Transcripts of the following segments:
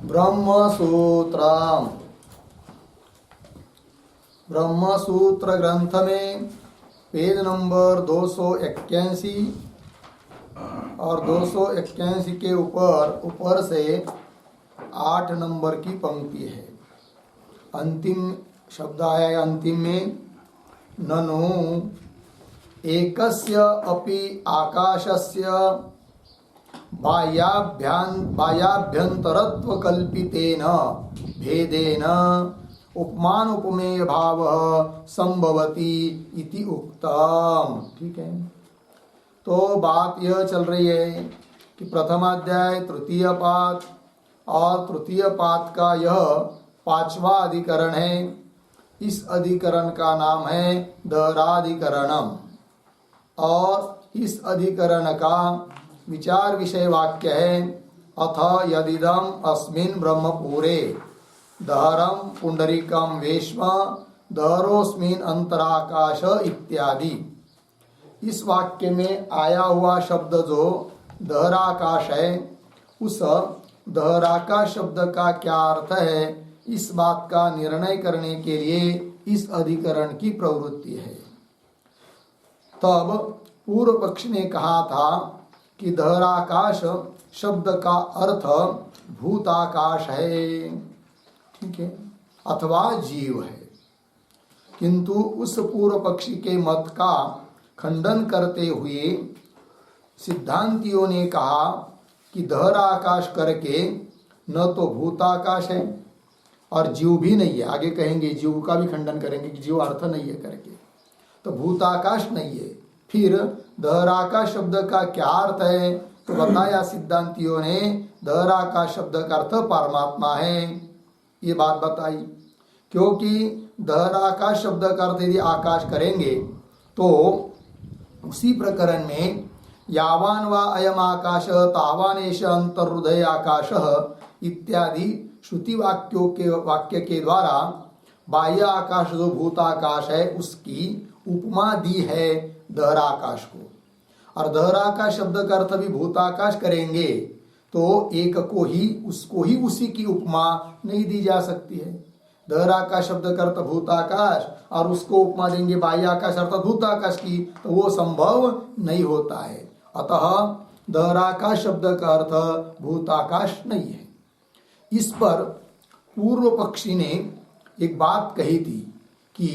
ब्रह्मसूत्रम। ब्रह्मसूत्र ग्रंथ में page number 281 और 281 के ऊपर से 8 नंबर की पंक्ति है। अंतिम शब्द आया है अंतिम में, ननु एकस्य अपि आकाशस्य बाह्याभ्यंतरत्व कल्पितेन भेदेन उपमान उपमेय भाव संभवति इति उक्तम। ठीक है, तो बात यह चल रही है कि प्रथमाध्याय तृतीय पाद और तृतीय पाद का यह 5वां अधिकरण है। इस अधिकरण का नाम है दहराधिकरणम और इस अधिकरण का विचार विषय वाक्य है, अथ यदिदम अस्मिन् ब्रह्मपुरे दहरम पुंडरीकम वेश्म दहरोस्मिन् अंतराकाश इत्यादि। इस वाक्य में आया हुआ शब्द जो दहराकाश है, उस दहराकाश शब्द का क्या अर्थ है, इस बात का निर्णय करने के लिए इस अधिकरण की प्रवृत्ति है। तब पूर्व पक्ष ने कहा था कि दहराकाश शब्द का अर्थ भूताकाश है, ठीक है, अथवा जीव है। किंतु उस पूर्व पक्षी के मत का खंडन करते हुए सिद्धांतियों ने कहा कि दहराकाश करके न तो भूताकाश है और जीव भी नहीं है। आगे कहेंगे जीव का भी खंडन करेंगे कि जीव अर्थ नहीं है करके, तो भूताकाश नहीं है। फिर दहराकाश शब्द का क्या अर्थ है, तो बताया सिद्धांतियों ने दहराकाश शब्द का अर्थ परमात्मा है, ये बात बताई। क्योंकि दहराकाश शब्द का अर्थ यदि आकाश करेंगे तो उसी प्रकरण में यावान वा अयम आकाश तावान एष अंतर्हृदय आकाश इत्यादि श्रुति वाक्य के द्वारा बाह्य आकाश जो भूताकाश है उसकी उपमा दी है दहराकाश को। और दहराकाश शब्द का अर्थ भी भूताकाश करेंगे तो एक को ही उसको ही उसी की उपमा नहीं दी जा सकती है। दहराकाश शब्द का अर्थ भूताकाश और उसको उपमा देंगे बाह्य आकाश अर्थात भूताकाश की, तो वो संभव नहीं होता है। अतः दहराकाश शब्द का अर्थ भूताकाश नहीं है। इस पर पूर्व पक्षी ने एक बात कही थी कि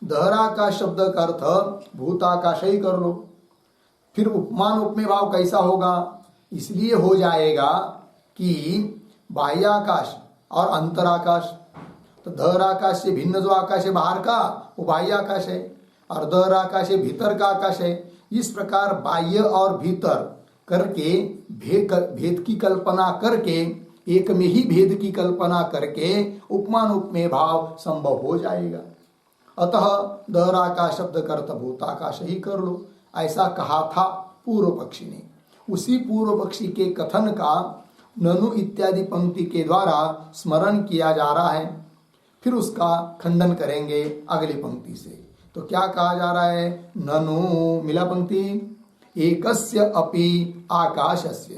दहराकाश शब्द का अर्थ भूताकाश ही कर लो, फिर उपमान उपमेय भाव कैसा होगा, इसलिए हो जाएगा कि बाह्याकाश और अंतराकाश। तो दहराकाश से भिन्न जो आकाश है बाहर का वो बाह्य आकाश है और दहराकाश है भीतर का आकाश है। इस प्रकार बाह्य और भीतर करके भेद की कल्पना करके, एक में ही भेद की कल्पना करके उपमान उपमेय भाव संभव हो जाएगा। अतः दहराकाश शब्द का अर्थ भूताकाश ही कर लो, ऐसा कहा था पूर्व पक्षी ने। उसी पूर्व पक्षी के कथन का ननु इत्यादि पंक्ति के द्वारा स्मरण किया जा रहा है। फिर उसका खंडन करेंगे अगली पंक्ति से। तो क्या कहा जा रहा है, ननु मिला पंक्ति, एकस्य अपि आकाशस्य।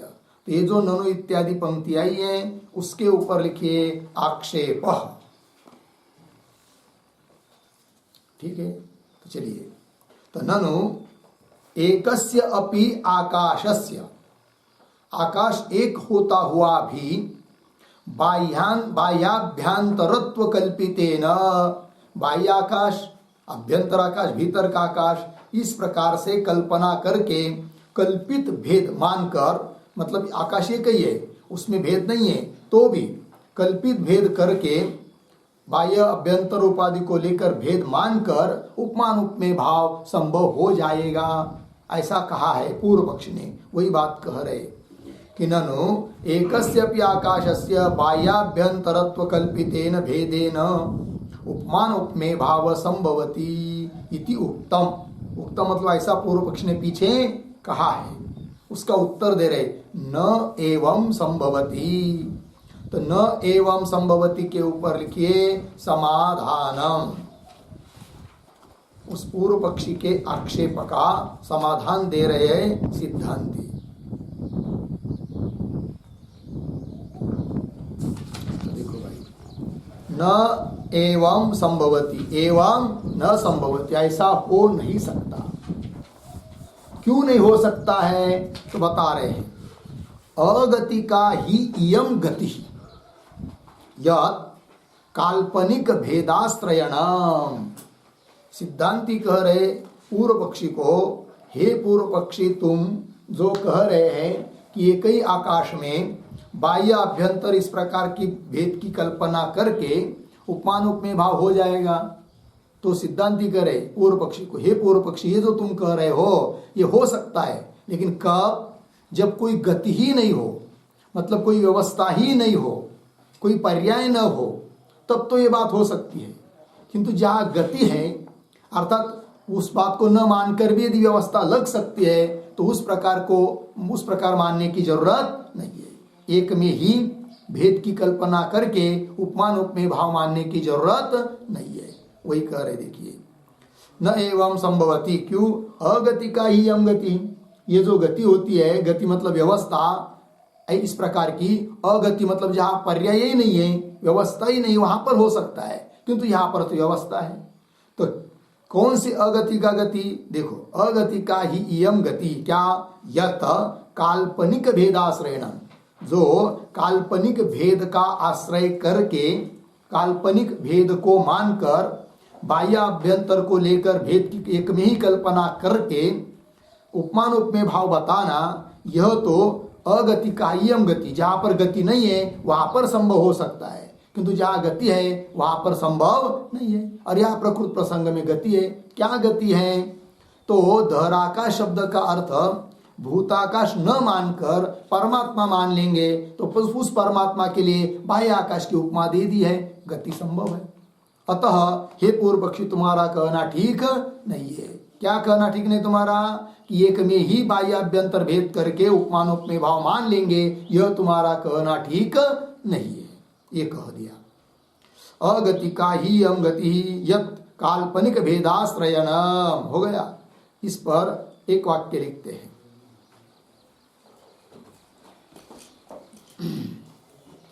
तो ये जो ननु इत्यादि पंक्ति आई है उसके ऊपर लिखिए आक्षेप। ठीक है, तो चलिए, तो ननु एकस्य अपि आकाशस्य, आकाश एक होता हुआ भी बाह्याभ्यंतरत्व कल्पितेन, बाह्य आकाश अभ्यंतर आकाश भीतर का आकाश, इस प्रकार से कल्पना करके कल्पित भेद मानकर, मतलब आकाश एक ही है उसमें भेद नहीं है, तो भी कल्पित भेद करके बाह्य अभ्यंतर उपाधि को लेकर भेद मानकर उपमान उपमेय भाव संभव हो जाएगा, ऐसा कहा है पूर्व पक्ष ने। वही बात कह रहे कि ननु एकस्यपि आकाशस्य बाह्याभ्यंतरत्व कल्पितेन भेदेन उपमान उपमेय भाव संभवति इति उक्तम। उक्तम मतलब ऐसा पूर्व पक्ष ने पीछे कहा है, उसका उत्तर दे रहे न एवं संभवति। तो न एवं संभवति के ऊपर लिखिए समाधानम। उस पूर्व पक्षी के आक्षेप का समाधान दे रहे हैं सिद्धांती। न एवं संभवती, एवं न संभवती, ऐसा हो नहीं सकता। क्यों नहीं हो सकता है? तो बता रहे हैं, अगति का ही इयम गति, यत् काल्पनिक भेदाश्रयणम। सिद्धांती कह रहे पूर्व पक्षी को, हे पूर्व पक्षी, तुम जो कह रहे हैं कि एक ही आकाश में बाह्य अभ्यंतर इस प्रकार की भेद की कल्पना करके उपमान उपमेय भाव हो जाएगा, तो सिद्धांती कह रहे पूर्व पक्षी को, हे पूर्व पक्षी, ये जो तुम कह रहे हो ये हो सकता है, लेकिन कब? जब कोई गति ही नहीं हो, मतलब कोई व्यवस्था ही नहीं हो, कोई पर्याय न हो, तब तो ये बात हो सकती है। किंतु जहाँ गति है, अर्थात उस बात को न मानकर भी यदि व्यवस्था लग सकती है, तो उस प्रकार मानने की जरूरत नहीं है। एक में ही भेद की कल्पना करके उपमान उपमेय भाव मानने की जरूरत नहीं है। वही कह रहे, देखिए, न एवं संभवती, क्यों? अगति का ही यम गति, ये जो गति होती है, गति मतलब व्यवस्था, इस प्रकार की, अगति मतलब जहाँ पर्याय ही नहीं है, व्यवस्था ही नहीं, वहां पर हो सकता है, किंतु यहाँ पर तो व्यवस्था है। तो कौन सी अगति का गति? देखो, अगति का ही इयम गति, क्या? यत काल्पनिक भेदाश्रयण, जो काल्पनिक भेद का आश्रय करके, काल्पनिक भेद को मानकर बाह्य अभ्यंतर को लेकर भेद की एक में ही कल्पना करके उपमान उपमेय भाव बताना, यह तो अगति का इयम गति, जहां पर गति नहीं है वहां पर संभव हो सकता है, किंतु जहां गति है वहां पर संभव नहीं है। और यह प्रकृत प्रसंग में गति है। क्या गति है? तो धराकाश शब्द का अर्थ भूताकाश न मानकर परमात्मा मान लेंगे, तो उस परमात्मा के लिए बाह्य आकाश की उपमा दे दी है, गति संभव है। अतः हे पूर्व पक्षी, तुम्हारा कहना ठीक नहीं है। क्या कहना ठीक नहीं तुम्हारा? कि एक में ही बाह्य अभ्यंतर भेद करके उपमान उपमेय भाव मान लेंगे, यह तुम्हारा कहना ठीक नहीं है, ये कह दिया। अगति का ही यम गति यत् काल्पनिक भेदाश्रयणम, हो गया। इस पर एक वाक्य लिखते हैं,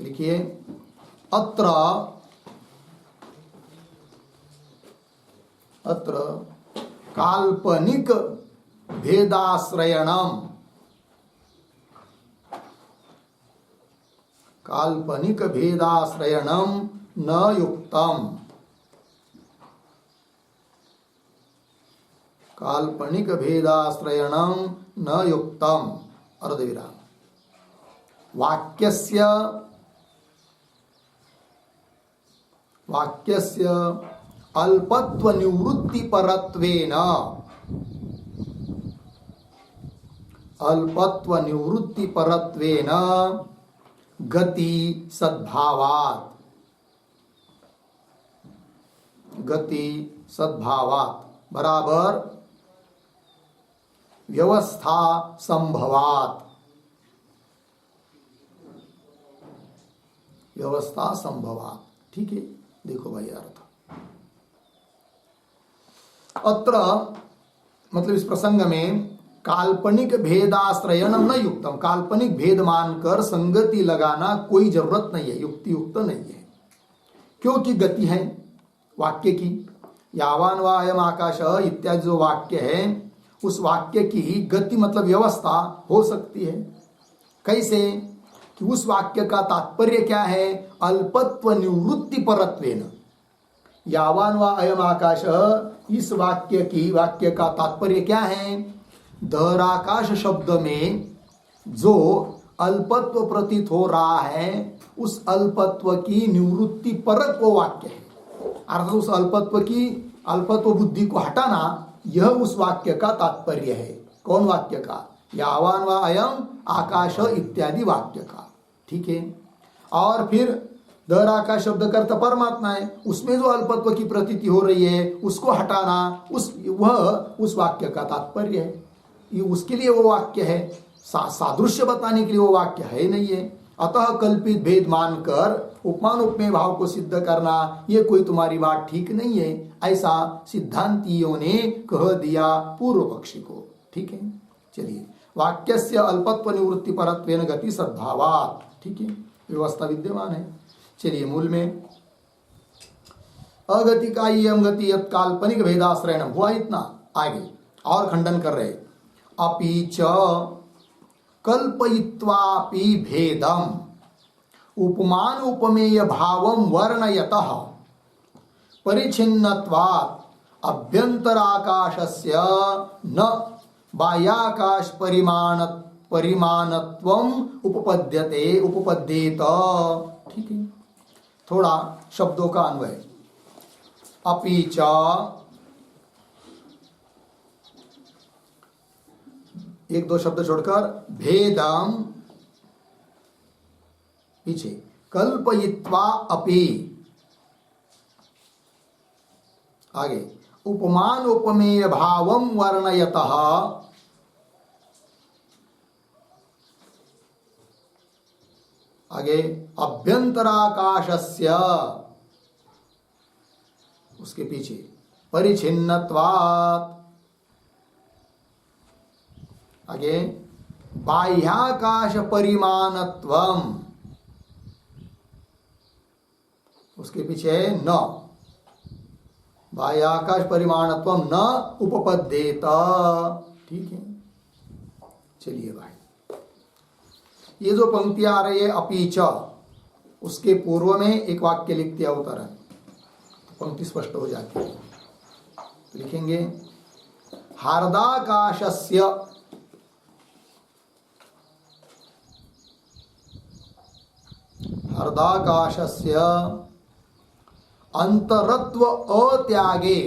लिखिए, अत्र काल्पनिक भेदाश्रयणम, काल्पनिक भेदाश्रयणम न युक्तम, काल्पनिक भेदाश्रयणम न युक्तम, अर्धविराम। वाक्यस्य अल्पत्व निवृत्ति परत्वेन, अल्पत्व निवृत्ति परत्वेन गति सद्भावात्, गति सद्भावात् बराबर व्यवस्था संभवात्, व्यवस्था संभवात्। ठीक है, देखो भाई अर्थ, अत्र मतलब इस प्रसंग में काल्पनिक भेदाश्रयणम न युक्तम, काल्पनिक भेद मानकर संगति लगाना कोई जरूरत नहीं है, युक्ति युक्त नहीं है, क्योंकि गति है वाक्य की। यावान वा अयम आकाश इत्यादि जो वाक्य है, उस वाक्य की गति मतलब व्यवस्था हो सकती है। कैसे? कि उस वाक्य का तात्पर्य क्या है? अल्पत्व निवृत्ति परत्वेन, यावान वा अयम आकाश, इस वाक्य का तात्पर्य क्या है? धराकाश शब्द में जो अल्पत्व प्रतीत हो रहा है, उस अल्पत्व की निवृत्ति परक वो वाक्य है, अर्थात उस अल्पत्व बुद्धि को हटाना, यह उस वाक्य का तात्पर्य है। कौन वाक्य का? यावान वा अयम आकाश इत्यादि वाक्य का। ठीक है, और फिर धराकाश शब्द का अर्थ परमात्मा है, उसमें जो अल्पत्व की प्रतीति हो रही है उसको हटाना, उस वाक्य का तात्पर्य है। ये उसके लिए वो वाक्य है, सादृश्य बताने के लिए वो वाक्य है नहीं है। अतः कल्पित भेद मानकर उपमान उपमेय भाव को सिद्ध करना, ये कोई तुम्हारी बात ठीक नहीं है, ऐसा सिद्धांतियों ने कह दिया पूर्व पक्षी को। ठीक है, चलिए, वाक्यस्य अल्पत्व निवृत्ति परत्वेन गति सद्भावात्। ठीक है, व्यवस्था विद्यमान है। चलिए मूल में अगति का यम गति यत काल्पनिक भेदाश्रयण हुआ इतना। आगे और खंडन कर रहे, अपि च कल्पयित्वापि भेदम उपमान उपमेय भावम वर्णयतः परिच्छिन्नत्वात् अभ्यंतराकाशस्य न बाह्याकाश परिमाणत्वम उपपद्येत। ठीक है, थोड़ा शब्दों का अन्वय। अपि च, एक दो शब्द छोड़कर भेदम, पीछे कल्पयित्वा अपि, आगे उपमान उपमेय भावम वर्णयतः, आगे अभ्यंतराकाशस्य, उसके पीछे परिच्छिन्नत्वात्, आगे बाह्याकाश परिमाणत्वम, उसके पीछे न बाह्याकाश परिमाणत्वम न उपपद्येत। ठीक है, चलिए भाई, ये जो पंक्तियां आ रही है अपि च, उसके पूर्व में एक वाक्य लिखते अवतरण, पंक्ति स्पष्ट हो जाती है। तो लिखेंगे हार्दाकाशस्य, हार्दाकाशस्य अंतरत्व अत्यागे,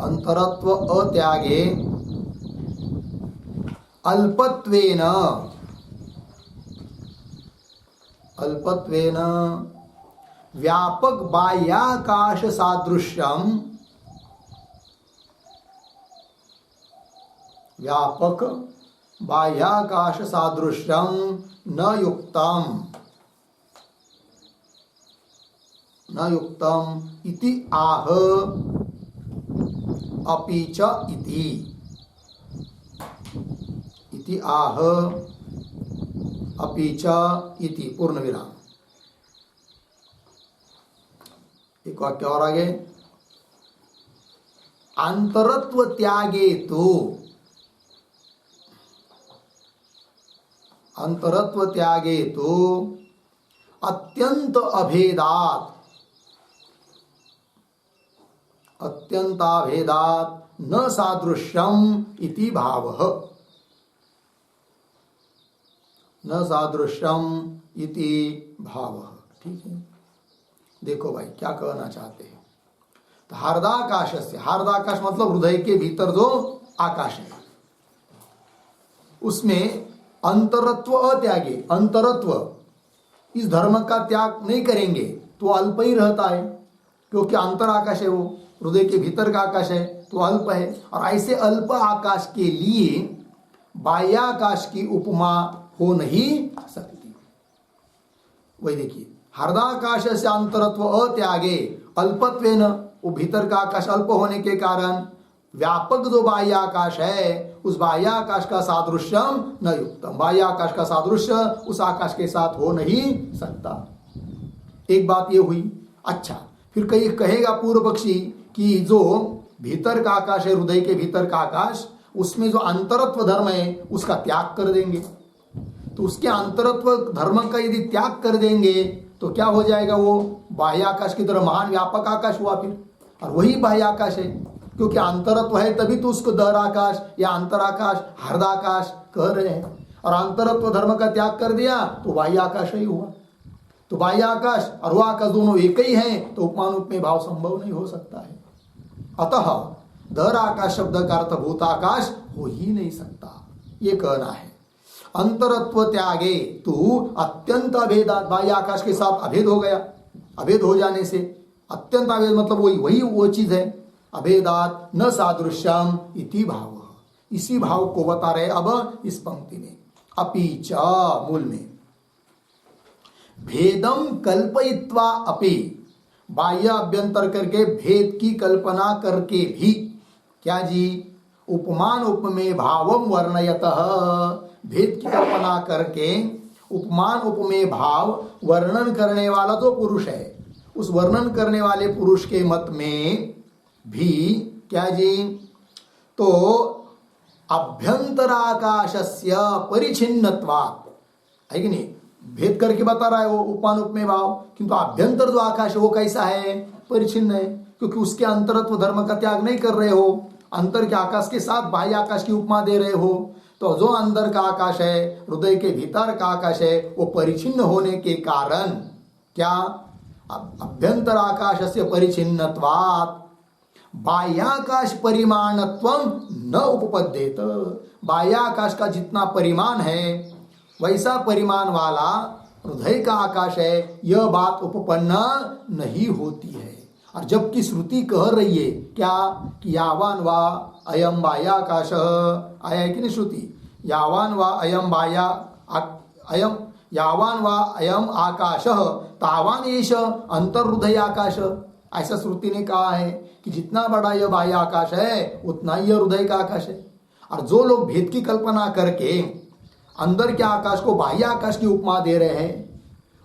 अंतरत्व अत्यागे अल्पत्वेन, अल्पत्वेन व्यापक बाह्याकाश सादृश्यम, व्यापक बाह्याकाश सादृश्यम न युक्तम, न युक्तम इति आह अपि च इति, इति आह अपि च इति पूर्ण विराम। एक वाक्य और आगे, अंतरत्व त्यागे तो, अंतरत्व त्यागे तो अत्यंत अभेदात, अत्यंताभेदात न सादृश्यम इति भावः, न सादृश्यम इति भावः। ठीक है, देखो भाई क्या कहना चाहते हैं। तो हार्दाकाश से, हार्दाकाश मतलब हृदय के भीतर जो आकाश है, उसमें अंतरत्व अत्यागे, अंतरत्व, इस धर्म का त्याग नहीं करेंगे तो अल्प ही रहता है, क्योंकि अंतर आकाश है, वो हृदय के भीतर का आकाश है तो अल्प है। और ऐसे अल्प आकाश के लिए बाह्याकाश की उपमा हो नहीं सकती। वही देखिए, हार्दाकाश से अंतरत्व अत्यागे अल्पत्वेन, वो भीतर का आकाश अल्प होने के कारण व्यापक जो बाह्य आकाश है, उस बाह्य आकाश का सादृश्यम न युक्तम, बाह्य आकाश का सादृश्य उस आकाश के साथ हो नहीं सकता। एक बात ये हुई। अच्छा, फिर कहीं कहेगा पूर्व पक्षी कि जो भीतर का आकाश है, हृदय के भीतर का आकाश, उसमें जो अंतरत्व धर्म है उसका त्याग कर देंगे। तो उसके अंतरत्व धर्म का यदि त्याग कर देंगे तो क्या हो जाएगा, वो बाह्य आकाश की तरह महान व्यापक आकाश हुआ फिर, और वही बाह्य आकाश है, क्योंकि अंतरत्व है तभी तो उसको दर आकाश या अंतराकाश, हार्दाकाश कह रहे हैं। और अंतरत्व धर्म का त्याग कर दिया तो बाह्य आकाश ही हुआ। तो बाह्य आकाश और वह आकाश दोनों एक ही हैं, तो उपमान उपमेय भाव संभव नहीं हो सकता है। अतः दर आकाश शब्द का अर्थ भूताकाश हो ही नहीं सकता, ये कहना है। अंतरत्व त्यागे तू अत्यंत अभेदात, बाह्य आकाश के साथ अभेद हो गया, अभेद हो जाने से अत्यंत अभेद मतलब वही वो चीज है, अभेदात न सादृश्यम इति भाव, इसी भाव को बता रहे अब इस पंक्ति में। अपि च मूल में भेदम कल्पयित्वा अपि, बाह्य अभ्यंतर करके भेद की कल्पना करके भी, क्या जी, उपमान उपमेय भावम वर्णयतः, भेद की कल्पना करके उपमान उपमेय भाव वर्णन करने वाला तो पुरुष है, उस वर्णन करने वाले पुरुष के मत में भी क्या जी, तो अभ्यंतराकाशस्य परिच्छिन्नत्वात्, है कि नहीं, भेद करके बता रहा है वो उपमान उपमेय भाव, किंतु अभ्यंतर जो आकाश है वो कैसा है, परिच्छिन्न है, क्योंकि उसके अंतरत्व धर्म का त्याग नहीं कर रहे हो, अंतर के आकाश के साथ बाह्य आकाश की उपमा दे रहे हो। तो जो अंदर का आकाश है, हृदय के भीतर का आकाश है, वो परिच्छिन्न होने के कारण क्या, अभ्यंतर आकाशस्य परिच्छिन्नत्वात् बाह्याकाश परिमाणत्वम न उपपद्येत, बाह्याकाश का जितना परिमाण है वैसा परिमाण वाला हृदय का आकाश है, यह बात उपपन्न नहीं होती है। और जबकि श्रुति कह रही है क्या कि यावान वा अयम बाह्याकाश, आया है कि नहीं श्रुति, यावान वा अयम अयम यावान वा अयम आकाश तावान एष अंतर्हृदय आकाश, ऐसा श्रुति ने कहा है कि जितना बड़ा यह बाह्य आकाश है उतना ही हृदय का आकाश है। और जो लोग भेद की कल्पना करके अंदर के आकाश को बाह्य आकाश की उपमा दे रहे हैं,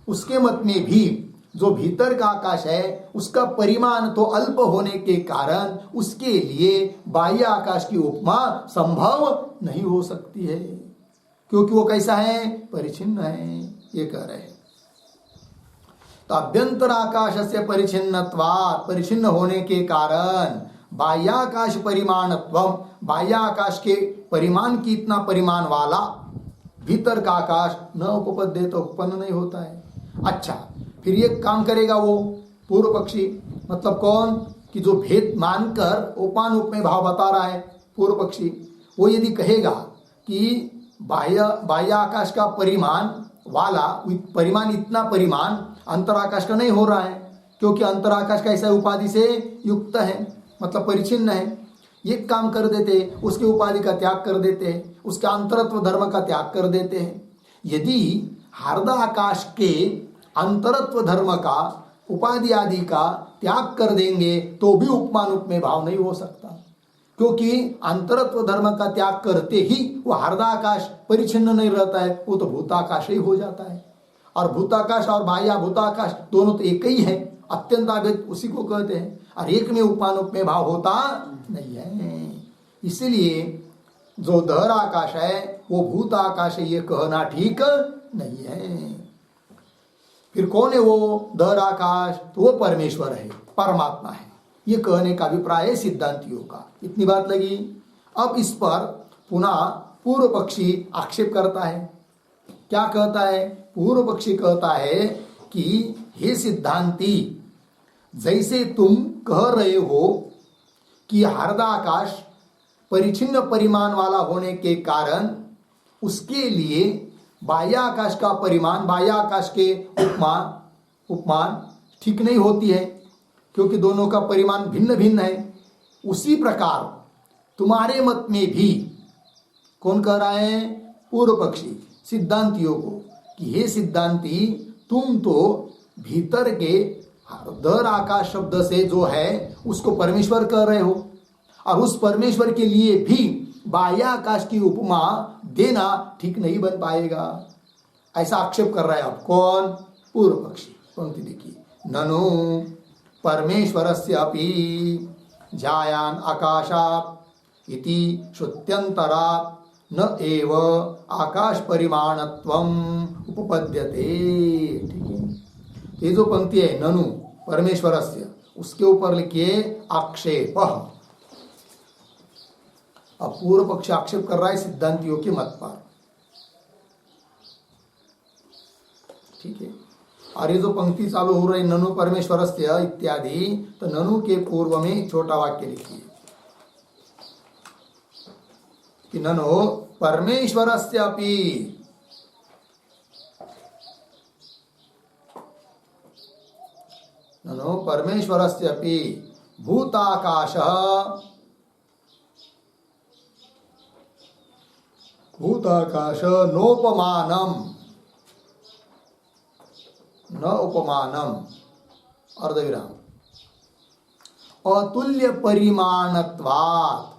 उसके मत में भी जो भीतर का आकाश है उसका परिमाण तो अल्प होने के कारण उसके लिए बाह्य आकाश की उपमा संभव नहीं हो सकती है, क्योंकि वो कैसा है, परिच्छिन्न है, ये कह रहे हैं। तो अभ्यंतर आकाश से परिच्छिन्नत्वात्, परिच्छिन्न होने के कारण बाह्याकाश परिमाणत्वम, बाह्याकाश के परिमाण की इतना परिमाण वाला भीतर का आकाश न उपपद्य, तो उत्पन्न नहीं होता है। अच्छा, फिर ये काम करेगा वो पूर्व पक्षी, मतलब कौन, कि जो भेद मानकर उपमान उपमेय भाव बता रहा है पूर्व पक्षी, वो यदि कहेगा कि बाह्य आकाश का परिमाण वाला परिमाण, इतना परिमाण अंतराकाश का नहीं हो रहा है, क्योंकि अंतराकाश का ऐसा उपाधि से युक्त है, मतलब परिच्छिन्न है, ये काम कर देते, उसके उपाधि का त्याग कर देते हैं, उसका अंतरत्व धर्म का त्याग कर देते हैं। यदि हृदय आकाश के अंतरत्व धर्म का, उपाधि आदि का त्याग कर देंगे तो भी उपमान उपमेय भाव नहीं हो सकता, क्योंकि अंतरत्व धर्म का त्याग करते ही वो हृदय आकाश परिच्छिन्न नहीं रहता है, वो तो भूताकाश ही हो जाता है। और भूताकाश और बाह्य भूताकाश दोनों तो एक ही है, अत्यंत अभेद उसी को कहते हैं, और एक में उपमान उपमेय भाव होता नहीं है। इसलिए जो दहर आकाश है वो भूत आकाश है, ये कहना ठीक नहीं है। फिर कौन है वो दहर आकाश, तो वो परमेश्वर है, परमात्मा है, ये कहने का अभिप्राय है सिद्धांतियों का। इतनी बात लगी। अब इस पर पुनः पूर्व पक्षी आक्षेप करता है। क्या कहता है? पूर्व पक्षी कहता है कि हे सिद्धांती, जैसे तुम कह रहे हो कि हृदय आकाश परिच्छिन्न परिमाण वाला होने के कारण उसके लिए बाह्य आकाश का परिमाण, बाह्य आकाश के उपमान ठीक नहीं होती है, क्योंकि दोनों का परिमाण भिन्न भिन्न है। उसी प्रकार तुम्हारे मत में भी, कौन कह रहा है? पूर्व पक्षी सिद्धांतियों को, कि हे सिद्धांती, तुम तो भीतर के हृदय आकाश शब्द से जो है उसको परमेश्वर कह रहे हो, और उस परमेश्वर के लिए भी बाह्य आकाश की उपमा देना ठीक नहीं बन पाएगा, ऐसा आक्षेप कर रहा है। अब कौन? पूर्व पक्षी। पंक्ति देखिए, ननु परमेश्वरस्य अपि जायान आकाशात् इति श्रुत्यंतरात् न एव आकाश परिमाणत्वम उपपद्यते। ठीक है, ये जो पंक्ति है ननु परमेश्वरस्य, उसके ऊपर लिखिए आक्षेप। अब पूर्व पक्ष आक्षेप कर रहा है सिद्धांतियों के मत पर। ठीक है, और ये जो पंक्ति चालू हो रही ननु परमेश्वरस्य इत्यादि, तो ननु के पूर्व में छोटा वाक्य लिखिए कि ननु परमेश्वरस्य अपि, ननु परमेश्वरस्य अपि भूताकाश नोपमानम, न उपमानम, अर्धविराम, अतुल्य परिमाणत्वात्,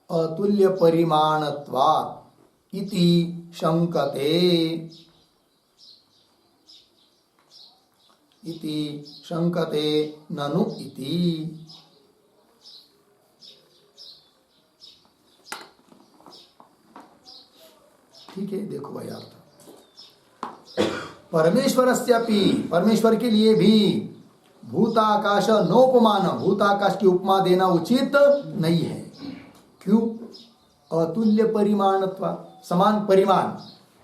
अतुल्य परिमाणत्वात् इति शंकते, इति शंकते ननु इति। ठीक है, देखो भाई अर्थ। परमेश्वरस्यापि, परमेश्वर के लिए भी भूताकाश नोपमान, भूताकाश की उपमा देना उचित नहीं है। क्यों? अतुल्य परिमाणत्व, समान परिमाण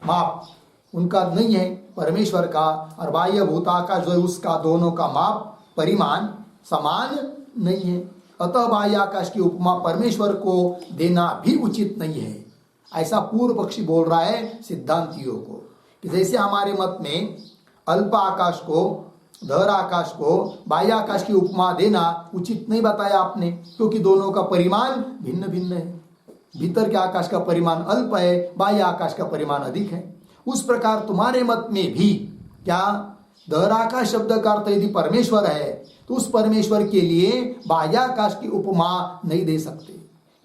माप उनका नहीं है परमेश्वर का, और बाह्य भूताकाश जो है उसका, दोनों का माप परिमाण समान नहीं है। अतः बाह्य आकाश की उपमा परमेश्वर को देना भी उचित नहीं है। ऐसा पूर्व पक्षी बोल रहा है सिद्धांतियों को, कि जैसे हमारे मत में अल्प आकाश को, धर आकाश को बाह्य आकाश की उपमा देना उचित नहीं बताया आपने, क्योंकि दोनों का परिमाण भिन्न भिन्न है। भीतर के आकाश का परिमाण अल्प है, बाह्य आकाश का परिमाण अधिक है। उस प्रकार तुम्हारे मत में भी क्या धर आकाश शब्द का अर्थ यदि परमेश्वर है, तो उस परमेश्वर के लिए बाह्य आकाश की उपमा नहीं दे सकते,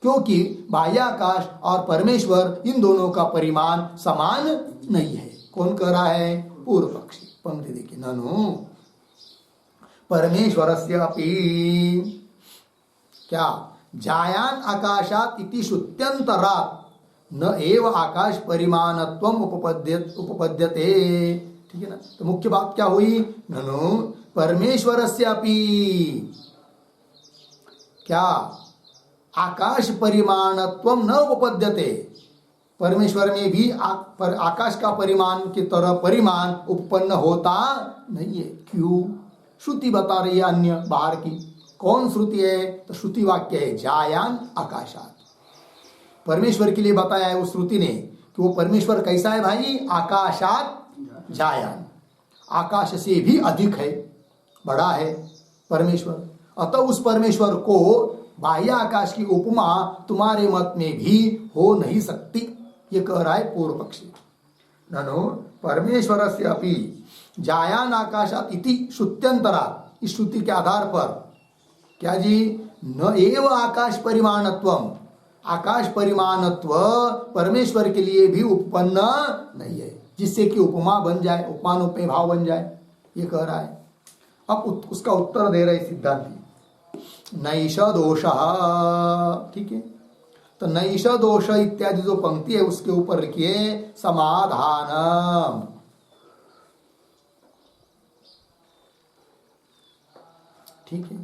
क्योंकि बाह्य आकाश और परमेश्वर इन दोनों का परिमाण समान नहीं है। कौन कह रहा है? पूर्व पक्षी। पंक्ति देखिए, ननु परमेश्वरस्यापि क्या जायान आकाशात इति श्रुत्यंतरात् न एव आकाश परिमाणत्वम उपपद्यते। ठीक है ना? तो मुख्य बात क्या हुई? ननु परमेश्वरस्यापि क्या आकाश परिमाणत्वम न उपपद्यते, परमेश्वर में भी आकाश का परिमाण की तरह परिमाण उत्पन्न होता नहीं है। क्यों? श्रुति बता रही है अन्य बाहर की। कौन श्रुति है? तो श्रुति वाक्य है जायान आकाशात। परमेश्वर के लिए बताया है उस श्रुति ने कि वो परमेश्वर कैसा है भाई? आकाशात जायान, आकाश से भी अधिक है, बड़ा है परमेश्वर। अतः उस परमेश्वर को बाह्य आकाश की उपमा तुम्हारे मत में भी हो नहीं सकती, ये कह रहा है पूर्व पक्षी। ननु परमेश्वरस्यापि जायान आकाशात इति श्रुत्यंतरात्, इस श्रुति के आधार पर क्या जी? न एव आकाश परिमाणत्वम, आकाश परिमाणत्व परमेश्वर के लिए भी उत्पन्न नहीं है, जिससे कि उपमा बन जाए, उपमानुपमेय भाव बन जाए, ये कह रहा है। अब उसका उत्तर दे रहे सिद्धांती, नैष दोषः। ठीक है, तो नैष दोष इत्यादि जो पंक्ति है उसके ऊपर लिखिए समाधान। ठीक है,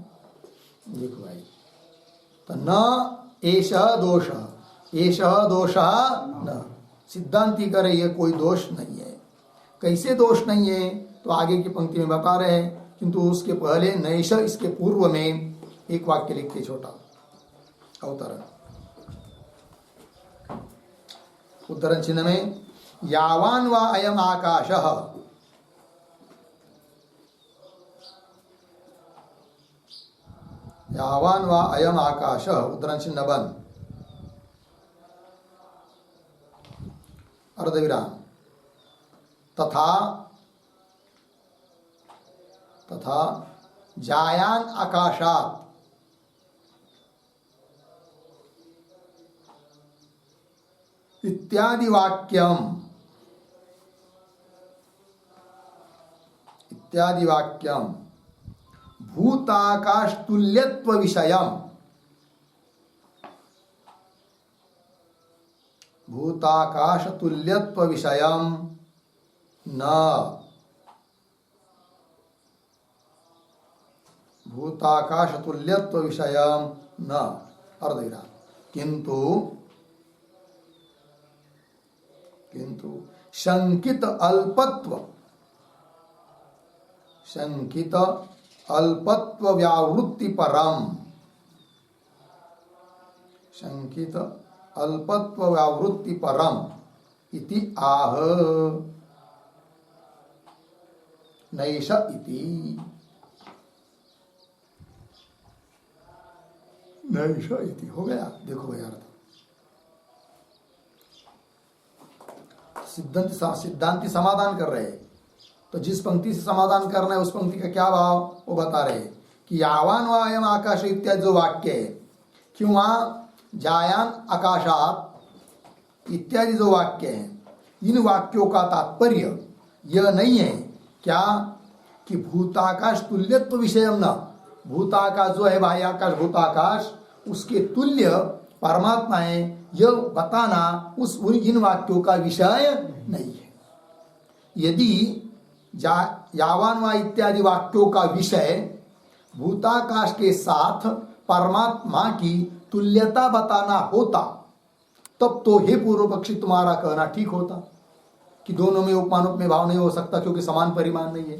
देखो भाई, तो न एष दोष, एष दोष न, सिद्धांती कर रही है कोई दोष नहीं है। कैसे दोष नहीं है? तो आगे की पंक्ति में बता रहे हैं, किंतु उसके पहले नैष, इसके पूर्व में एक वाक्य लिखते छोटा अवतरण, उद्धरण चिन्ह में यावान वा अयम आकाशः, यावान वा अयम आकाशः, उद्धरण चिन्ह बंद, अर्धविराम, तथा तथा जायान आकाशात इत्यादि वाक्यम, इत्यादि वाक्यम भूताकाश तुल्यत्व विषयम, भूताकाश तुल्यत्व विषयम न, भूताकाश तुल्यत्व विषयम न, अर्धविराम, किंतु किंतु शंकित अल्पत्व, शंकित अल्पत्व व्यावृत्ति परम, शंकित अल्पत्व व्यावृत्ति परम इति आह नैष इति, नैष इति हो गया। देखो भैया अर्थ, सिद्धांती समाधान कर रहे हैं, तो जिस पंक्ति से समाधान करना है उस पंक्ति का क्या भाव वो बता रहे हैं कि यावान वा अयम आकाश इत्यादि जो वाक्य है, क्यों वहां जायान आकाशात इत्यादि जो वाक्य हैं, इन वाक्यों का तात्पर्य यह नहीं है क्या कि भूताकाश तुल्यत्व विषयम न, भूताकाश जो है बाह्याकाश भूताकाश उसके तुल्य परमात्मा है, यह बताना उस इन वाक्यों का विषय नहीं है। यदि यावान वा इत्यादि वाक्यों का विषय भूताकाश के साथ परमात्मा की तुल्यता बताना होता, तब तो हे पूर्व पक्षी तुम्हारा कहना ठीक होता कि दोनों में उपमान उपमेय भाव नहीं हो सकता क्योंकि समान परिमाण नहीं है।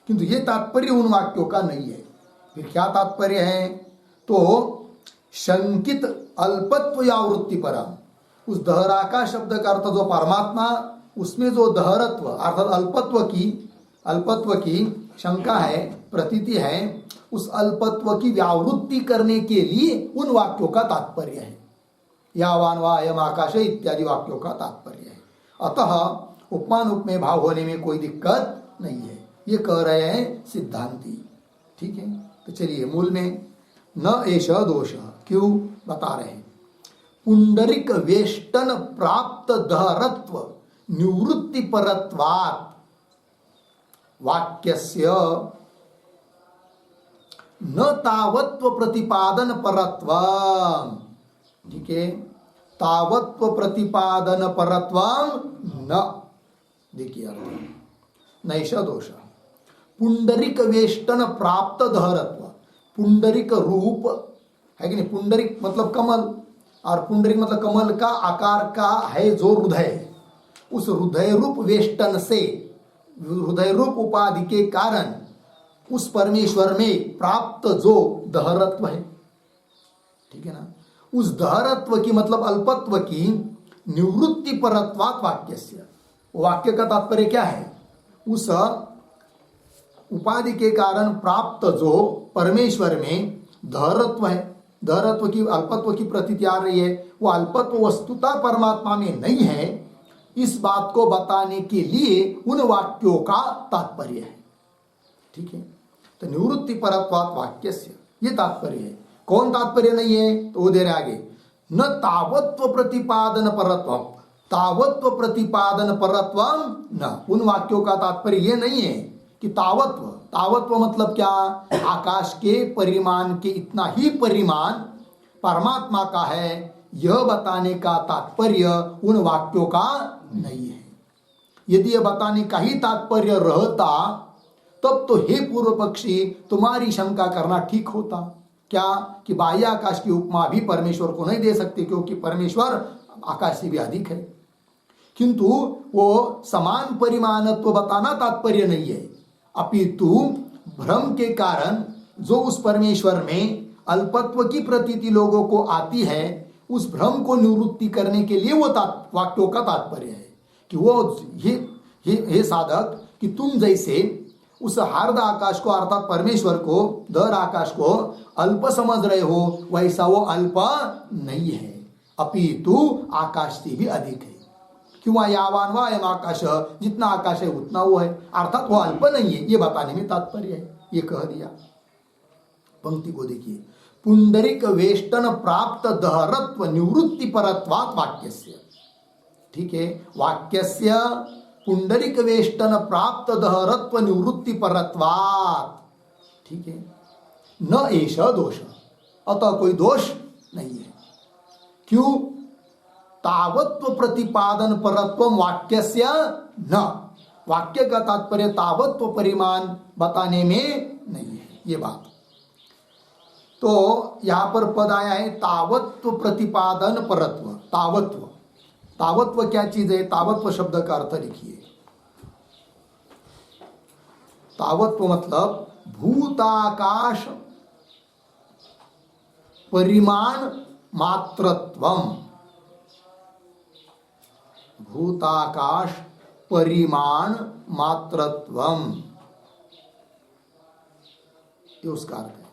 किंतु ये तात्पर्य उन वाक्यों का नहीं है। फिर क्या तात्पर्य है? तो शंकित अल्पत्व या वृत्ति परम, उस दहराका शब्द का अर्थ जो परमात्मा, उसमें जो दहरत्व अर्थात अल्पत्व की शंका है, प्रतीति है, उस अल्पत्व की व्यावृत्ति करने के लिए उन वाक्यों का तात्पर्य है। यावान वा अयम आकाश इत्यादि वाक्यों का तात्पर्य है। अतः उपमान उपमेय भाव होने में कोई दिक्कत नहीं है, ये कह रहे हैं सिद्धांती। ठीक है, तो चलिए मूल में न एष दोष क्यों बता रहे हैं। पुंडरिक वेष्टन प्राप्त दहरत्व निवृत्ति परत्वात् वाक्यस्य न तावत्व प्रतिपादन परत्वम्। ठीक है, तावत्व प्रतिपादन परत्वम् न, देखिए अर्थ नैष दोष। पुंडरिक वेष्टन प्राप्त दहरत्व, पुंडरिक रूप है कि नहीं, पुंडरिक मतलब कमल, और पुंडरिक मतलब कमल का आकार का है जो हृदय, उस हृदय रूप वेष्टन से, हृदय रूप उपाधि के कारण उस परमेश्वर में प्राप्त जो दहरत्व है, ठीक है ना, उस दहरत्व की मतलब अल्पत्व की निवृत्ति परत्वात् वाक्यस्य, वाक्य का तात्पर्य क्या है? उस उपाधि के कारण प्राप्त जो परमेश्वर में दहरत्व है, दहरत्व की अल्पत्व की प्रतीति आ रही है, वो अल्पत्व वस्तुता परमात्मा में नहीं है, इस बात को बताने के लिए उन वाक्यों का तात्पर्य है। ठीक है, तो निवृत्ति परत्वात् वाक्यस्य ये तात्पर्य है। कौन तात्पर्य नहीं है? तो वो दे रहे आगे, न तावत्व प्रतिपादन परत्वम, तावत्व प्रतिपादन परत्वम न, उन वाक्यों का तात्पर्य ये नहीं है कि तावत्व, तावत्व मतलब क्या? आकाश के परिमाण के इतना ही परिमाण परमात्मा का है, यह बताने का तात्पर्य उन वाक्यों का नहीं है। यदि यह बताने का ही तात्पर्य रहता तब तो हे पूर्व पक्षी तुम्हारी शंका करना ठीक होता। क्या? कि बाह्य आकाश की उपमा भी परमेश्वर को नहीं दे सकते क्योंकि परमेश्वर आकाश से भी अधिक है। किंतु वो समान परिमाणत्व बताना तात्पर्य नहीं है, अपितु भ्रम के कारण जो उस परमेश्वर में अल्पत्व की प्रतीति लोगों को आती है, उस भ्रम को निवृत्ति करने के लिए वो वाक्यों का तात्पर्य है कि वो ये साधक कि तुम जैसे उस हार्द आकाश को अर्थात परमेश्वर को, दर आकाश को अल्प समझ रहे हो, वैसा वो अल्प नहीं है, अपितु आकाश से भी अधिक है। क्यों? यावान वा अयम आकाश, जितना आकाश है उतना वो है, अर्थात वो अल्प नहीं है, ये बताने में तात्पर्य है, ये कह दिया। पंक्ति को देखिए, पुंडरिक वेष्टन प्राप्त दहरत्व निवृत्ति परत्वात् वाक्यस्य। ठीक है, वाक्यस्य पुंडरिक वेष्टन प्राप्त दहरत्व निवृत्ति परत्वात्। ठीक है, न एष दोष, अतः कोई दोष नहीं है। क्यों? तावत्व प्रतिपादन परत्व वाक्यस्य न, वाक्य का तात्पर्य तावत्व परिमाण बताने में नहीं है, ये बात। तो यहां पर पद आया है तावत्व प्रतिपादन परत्व। तावत्व, तावत्व क्या चीज है? तावत्व शब्द का अर्थ लिखिए। तावत्व मतलब भूताकाश परिमाण मात्रत्वम, भूताकाश परिमाण मात्रत्वम, ये उसका अर्थ है।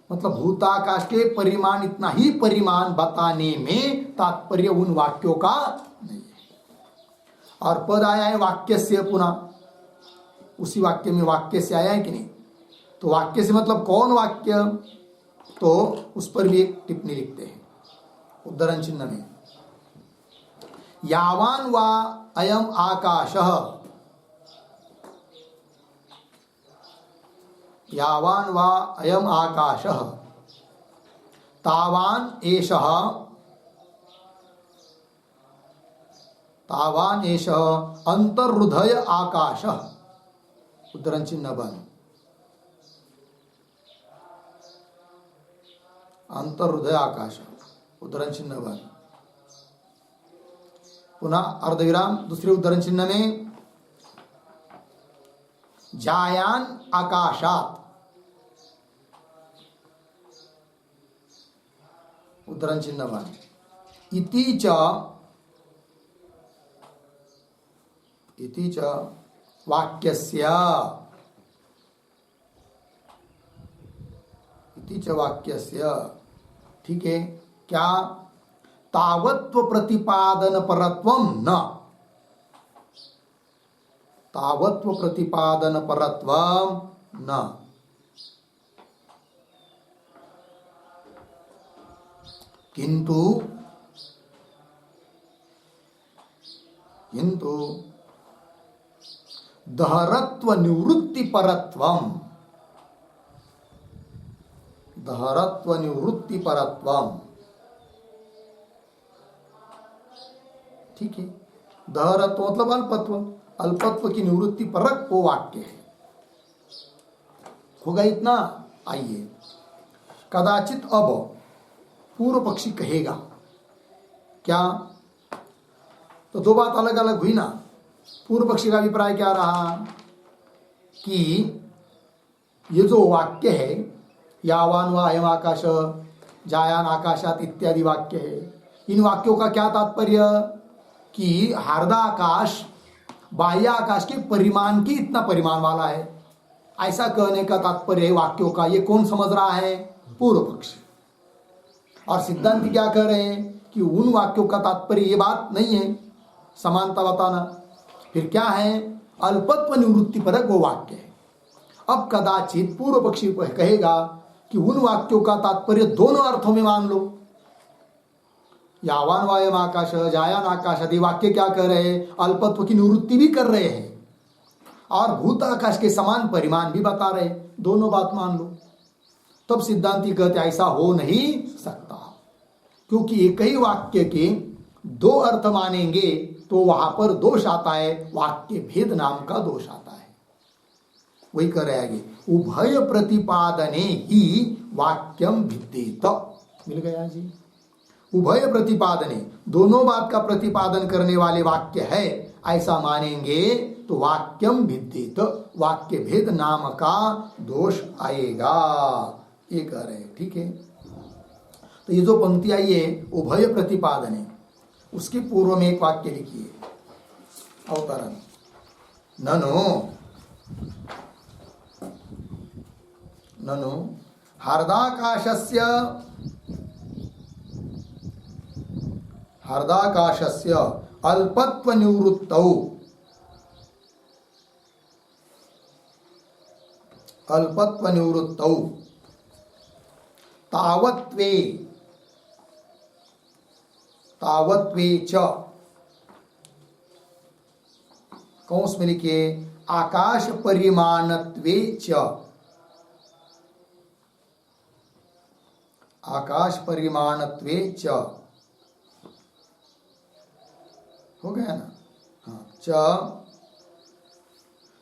मतलब भूताकाश के परिमाण, इतना ही परिमाण बताने में तात्पर्य उन वाक्यों का नहीं है। और पद आया है वाक्य से, पुनः उसी वाक्य में वाक्य से आया है कि नहीं? तो वाक्य से मतलब कौन वाक्य? तो उस पर भी एक टिप्पणी लिखते हैं उद्धरण चिन्ह में, यावान वा अयम आकाशः, यावान वा अयम आकाशः तावान एषः, तावान एषः अंतर्हृदय आकाशः, उद्धरण चिन्ह बन, अंतर्हृदय आकाश, उद्धरण चिन्ह बन। पुनः अर्धविराम दूसरे उद्धरण चिन्ह में जायान आकाशात, उद्धरण चिन्ह बन, इति च वाक्यस्य, इति च वाक्यस्य, ठीक है क्या, तावत्व प्रतिपादन परत्वम न, तावत्व प्रतिपादन परत्वम न, किंतु दहरत्व निवृत्ति परत्वम, दहरत्व निवृत्ति परत्वम, ठीक है। दहरत्व मतलब अल्पत्व, अल्पत्व की निवृत्ति परक वो वाक्य है। होगा इतना। आइए, कदाचित अब पूर्व पक्षी कहेगा क्या, तो दो बात अलग अलग हुई ना। पूर्व पक्षी का अभिप्राय क्या रहा कि ये जो वाक्य है यावान वा अयम आकाश, जायान आकाशात इत्यादि वाक्य है, इन वाक्यों का क्या तात्पर्य कि हार्दाकाश बाह्य आकाश के परिमाण की इतना परिमाण वाला है, ऐसा कहने का तात्पर्य है वाक्यों का। ये कौन समझ रहा है? पूर्व पक्षी। और सिद्धांत क्या कह रहे हैं कि उन वाक्यों का तात्पर्य ये बात नहीं है, समानता बताना। फिर क्या है? अल्पत्व निवृत्ति परक वो वाक्य है। अब कदाचित पूर्व पक्षी कहेगा कि उन वाक्यों का तात्पर्य दोनों अर्थों में मान लो। यावान वायम आकाश, जायान आकाश आदि वाक्य क्या कर रहे हैं? अल्पत्व की निवृत्ति भी कर रहे हैं और भूत आकाश के समान परिमाण भी बता रहे, दोनों बात मान लो। तब सिद्धांती कहते ऐसा हो नहीं सकता, क्योंकि एक ही वाक्य के दो अर्थ मानेंगे तो वहां पर दोष आता है, वाक्य भेद नाम का दोष आता है। वही कर रहे आगे, उभय प्रतिपादने ही वाक्यम भिद्येत। मिल गया जी। उभय प्रतिपादने, दोनों बात का प्रतिपादन करने वाले वाक्य है, ऐसा मानेंगे तो वाक्यम भिद्येत, वाक्य भेद नाम का दोष आएगा। ये कह रहे हैं, ठीक है। तो ये जो पंक्ति आई है उभय प्रतिपादने, उसके पूर्व में एक वाक्य लिखिए, अवतरण। ननु हार्दाकाशस्य अल्पत्व निवृत्तौ, अल्पत्व निवृत्तौ तावत्वे च, कौंस में लिखिए आकाश परिमाणत्वे च, आकाश परिमाणत्वे च, हो गया ना। हाँ, च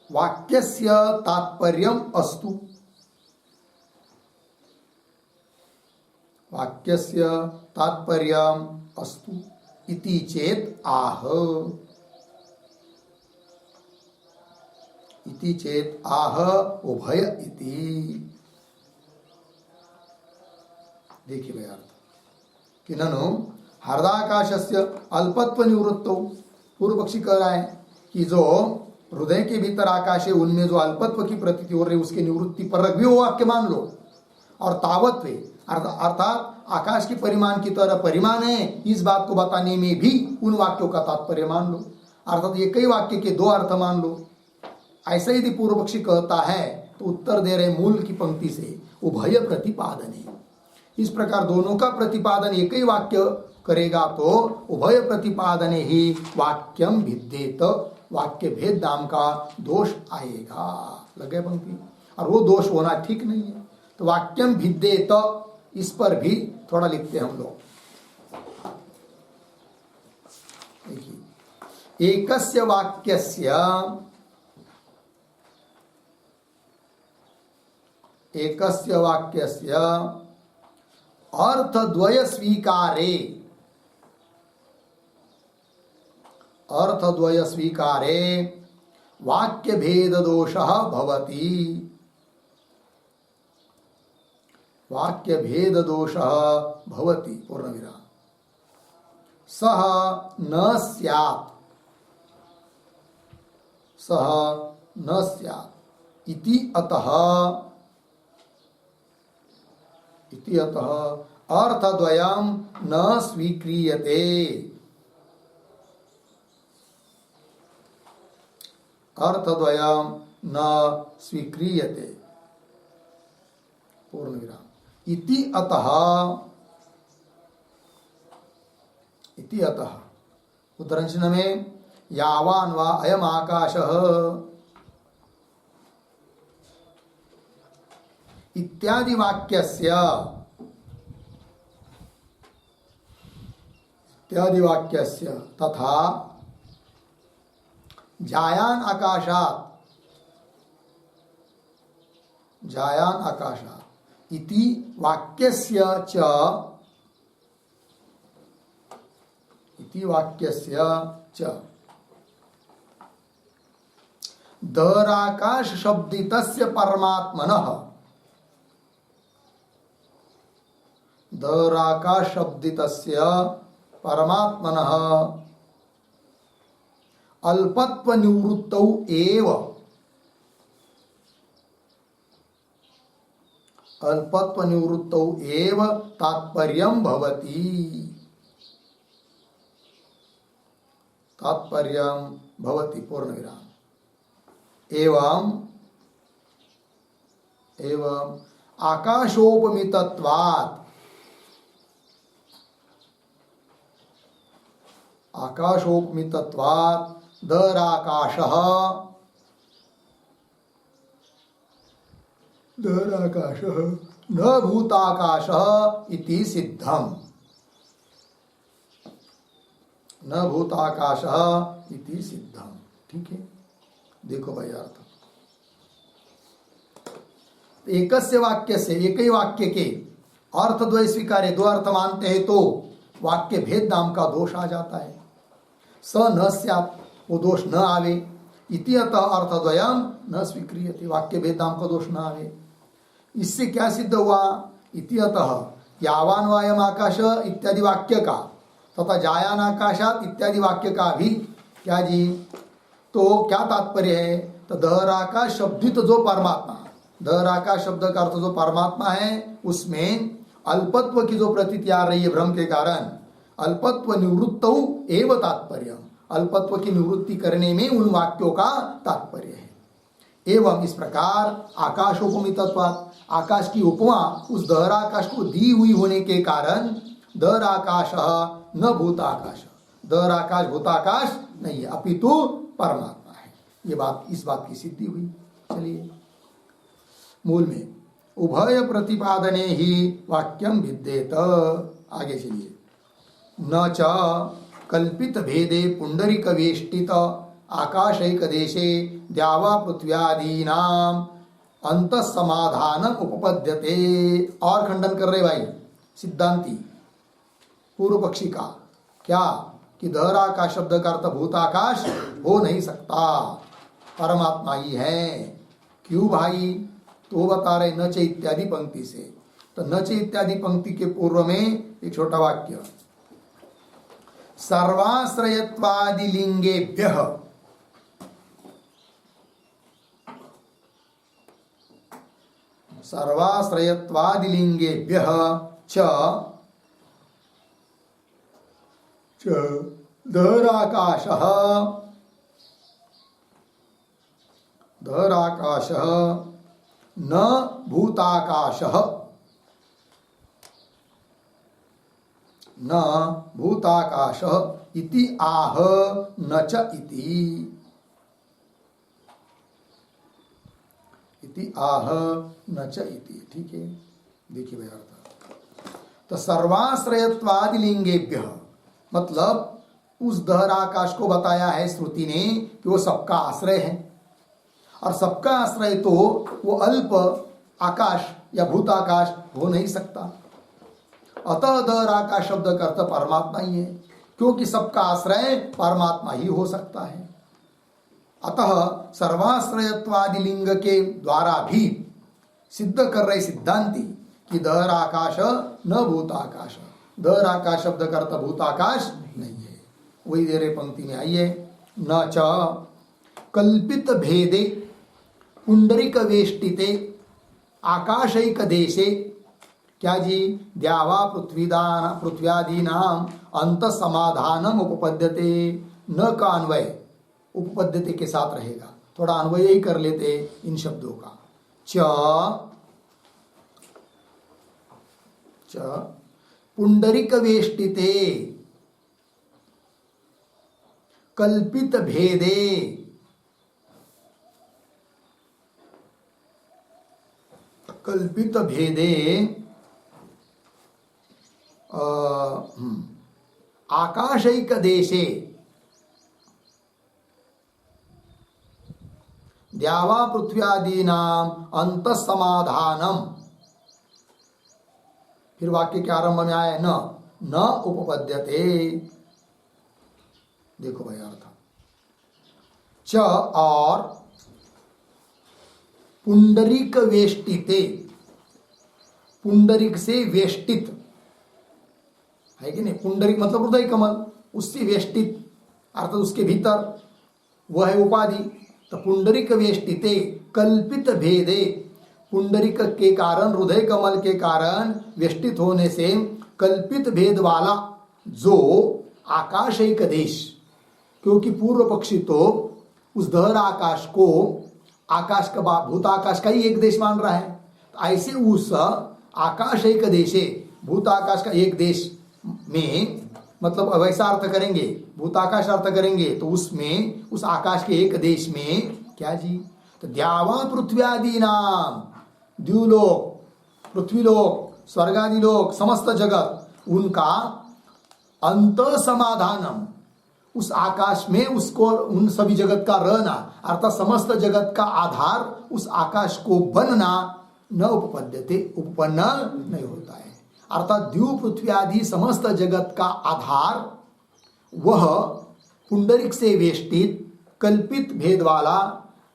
वाक्यस्य तात्पर्यम अस्तु, वाक्यस्य तात्पर्यम अस्तु इति चेत आह, इति चेत आह उभय इति। देखिए भाई अर्थ कि ननु हार्दाकाशस्य अल्पत्व निवृत्तौ, पूर्व पक्षी कह रहा है कि जो हृदय के भीतर आकाश है उनमें जो अल्पत्व की प्रतीति हो रही है उसके निवृत्ति पर भी वो वाक्य मान लो। और तावत्वे अर्थात आकाश की परिमाण की तरह परिमाण है, इस बात को बताने में भी उन वाक्यों का तात्पर्य मान लो, अर्थात ये कई वाक्य के दो अर्थ मान लो। ऐसा यदि पूर्व पक्षी कहता है तो उत्तर दे रहे मूल की पंक्ति से उभय प्रतिपादन है। इस प्रकार दोनों का प्रतिपादन एक ही वाक्य करेगा तो उभय प्रतिपादने ही वाक्यम भिद्येत, वाक्य भेद नाम का दोष आएगा। लगे पंक्ति, और वो दोष होना ठीक नहीं है। तो वाक्यम भिद्येत, इस पर भी थोड़ा लिखते हैं हम लोग। देखिए, एकस्य वाक्यस्य अर्थद्वय स्वीकारे वाक्य भेद दोषः भवति। वाक्य भेद दोषः भवति पूर्णविराम। सह न स्यात्, सह न स्यात् इति अतः अर्थद्वयं न स्वीक्रियते। अर्थद्वयं न स्वीक्रियते पूर्णविराम। इति अतः उत्तरंशन में यावान वा अयम आकाशः इत्यादि वाक्यस्य तथा जायान आकाशात् इति वाक्यस्य च दराकाश शब्दितस्य परमात्मनः, दराकाश शब्दितस्य परमात्मनः अल्पत्व निवृत्तौ एव, अल्पत्व निवृत्तौ एव तात्पर्यं भवति, तात्पर्यं भवति पूर्णविराम। एवं आकाशोपमितत्वात्, आकाशोपमितत्वात् दराकाशः न भूताकाशः इति सिद्धम्, न भूताकाशः इति सिद्धम्। ठीक है, देखो भाई अर्थ। एकस्य वाक्य से, एक ही वाक्य के अर्थ द्वय स्वीकार्य, दो अर्थ मानते हैं तो वाक्य भेद नाम का दोष आ जाता है। स न स्यात्, वो दोष न आवे। इति अतः अर्थद्वयं न स्वीक्रियते, वाक्य भेद नाम का दोष न आवे। इससे क्या सिद्ध हुआ? इति अतः यावान वायम आकाश इत्यादि वाक्य का तथा जायान आकाशात इत्यादि वाक्य का भी क्या जी, तो क्या तात्पर्य है? तो दहराकाश शब्दित जो परमात्मा, दहराकाश शब्द का अर्थ जो परमात्मा है, उसमें अल्पत्व की जो प्रतीति आ रही है भ्रम के कारण, अल्पत्व निवृत्तौ एव तात्पर्य, अल्पत्व की निवृत्ति करने में उन वाक्यों का तात्पर्य है। एवं इस प्रकार आकाशोपमितत्वात्, आकाश की उपमा उस दहराकाश को दी हुई होने के कारण दहराकाशः न भूताकाश, दहराकाश भूताकाश नहीं है, अपितु परमात्मा है। ये बात, इस बात की सिद्धि हुई। चलिए मूल में उभय प्रतिपादने ही वाक्यम विद्येत। आगे चलिए। न च कल्पित भेदे पुंडरीक वेष्टित आकाशैक देशे द्यावा पृथ्व्यादीनाम अंत समाधान उपपद्यते। और खंडन कर रहे भाई सिद्धांती पूर्व पक्षी का, क्या कि दहराकाश शब्द का अर्थ भूताकाश हो नहीं सकता, परमात्मा ही है। क्यों भाई? तो बता रहे न च इत्यादि पंक्ति से। तो न च इत्यादि पंक्ति के पूर्व में एक छोटा वाक्य, सर्वाश्रयत्वादि लिंगेभ्यः, सर्वाश्रयत्वादि लिंगेभ्यः च दहराकाशः, दहराकाशः न भूताकाशः न भूताकाश इति आह न च इति आह न च इति। ठीक है, देखिए भाई अर्थ। तो सर्वाश्रयत्वादि लिंगेभ्य, मतलब उस दहर आकाश को बताया है श्रुति ने कि वो सबका आश्रय है, और सबका आश्रय तो वो अल्प आकाश या भूताकाश हो नहीं सकता। अतः दहर आकाश शब्द का अर्थ परमात्मा ही है, क्योंकि सबका आश्रय परमात्मा ही हो सकता है। अतः सर्वाश्रयत्वादि लिंग के द्वारा भी सिद्ध कर रहे सिद्धांति कि दहर आकाश न भूताकाश, दहर आकाश शब्द का अर्थ भूताकाश नहीं है। वही दे रहे पंक्ति में, आइए, न च कल्पित भेदे पुंडरिक वेष्टिते आकाशैक देशे, क्या जी, द्यावा पृथ्व्यादीनाम अंत समाधानम उपपद्यते, न का अन्वय उपपद्यते के साथ रहेगा, थोड़ा अन्वय ही कर लेते इन शब्दों का। च पुंडरिक वेष्टिते कल्पित भेदे, कल्पित भेदे आकाशैक देशे द्यावा पृथ्व्यादीनाम अंत समाधानम, फिर वाक्य के आरंभ में आए न उपपद्यते। देखो भाई अर्थ, च और पुंडरिक वेष्टिते, पुंडरिक से वेष्टित है कि नहीं, पुंडरिक मतलब हृदय कमल, उससे वेष्टित अर्थात उसके भीतर वह है उपाधि। तो पुंडरिक वेष्टिते कल्पित भेदे, पुंडरिक के कारण, हृदय कमल के कारण वेष्टित होने से कल्पित भेद वाला जो आकाश एक देश, क्योंकि पूर्व पक्षी तो उस दहर आकाश को आकाश का भूताकाश का ही एक देश मान रहा है। तो ऐसे उस आकाश एक देशे, भूताकाश का एक देश में, मतलब वैसा अर्थ करेंगे, भूताकाश अर्थ करेंगे तो उसमें, उस आकाश के एक देश में क्या जी, तो द्यावा पृथ्व्यादि नाम, द्युलोक, पृथ्वीलोक, स्वर्गादि लोक, समस्त जगत, उनका अंत समाधानम, उस आकाश में उसको, उन सभी जगत का रहना अर्थात समस्त जगत का आधार उस आकाश को बनना न उपपद्यते, उपपन्न नहीं होता है। अर्थात द्यू पृथ्वी आदि समस्त जगत का आधार वह पुंडरिक से वेष्टित कल्पित भेद वाला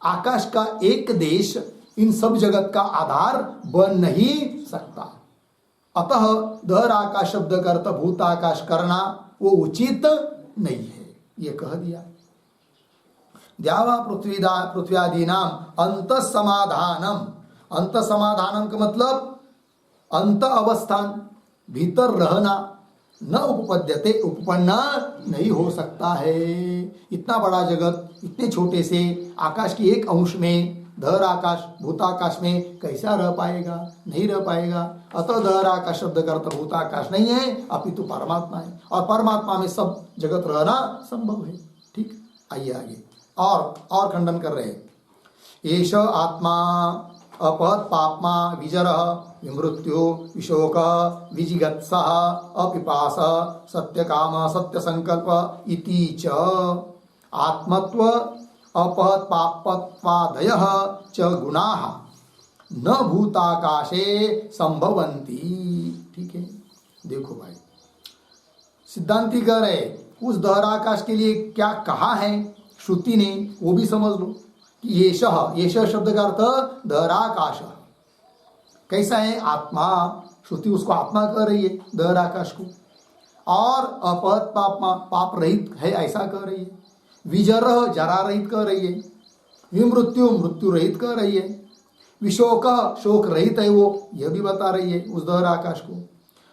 आकाश का एक देश इन सब जगत का आधार बन नहीं सकता। अतः दहर आकाश शब्द का अर्थ भूताकाश करना वो उचित नहीं है, ये कह दिया। द्यावा पृथ्व्यादि नाम अंत समाधानम, अंत समाधानम का मतलब अंत अवस्थान, भीतर रहना, न उपपद्यते, उपपन्न नहीं हो सकता है। इतना बड़ा जगत इतने छोटे से आकाश की एक अंश में, दहर आकाश भूताकाश में कैसा रह पाएगा, नहीं रह पाएगा। अतः दहर आकाश शब्द का अर्थ भूताकाश नहीं है, अपितु परमात्मा है, और परमात्मा में सब जगत रहना संभव है। ठीक, आइए आगे और खंडन कर रहे, एष आत्मा अपहत पापमा विजरः विमृत्यु विशोक विजिगत्सः अपिपास सत्यकाम सत्यसंकल्प इति च आत्मत्व अपहत पापत्वादयः च गुणाः न भूताकाशे संभवन्ति। ठीक है, देखो भाई सिद्धांति कह रहे उस दहर आकाश के लिए क्या कहा है श्रुति ने, वो भी समझ लो कि येष शब्द का अर्थ दहर आकाश कैसा है, आत्मा, श्रुति उसको आत्मा कह रही है दहर आकाश को, और अपहत पापमा, पाप रहित है ऐसा कह रही है, विजरह जरा रहित कह रही है, विमृत्यु मृत्यु रहित कह रही है, विशोक शोक रहित है वो, यह भी बता रही है उस दहर आकाश को,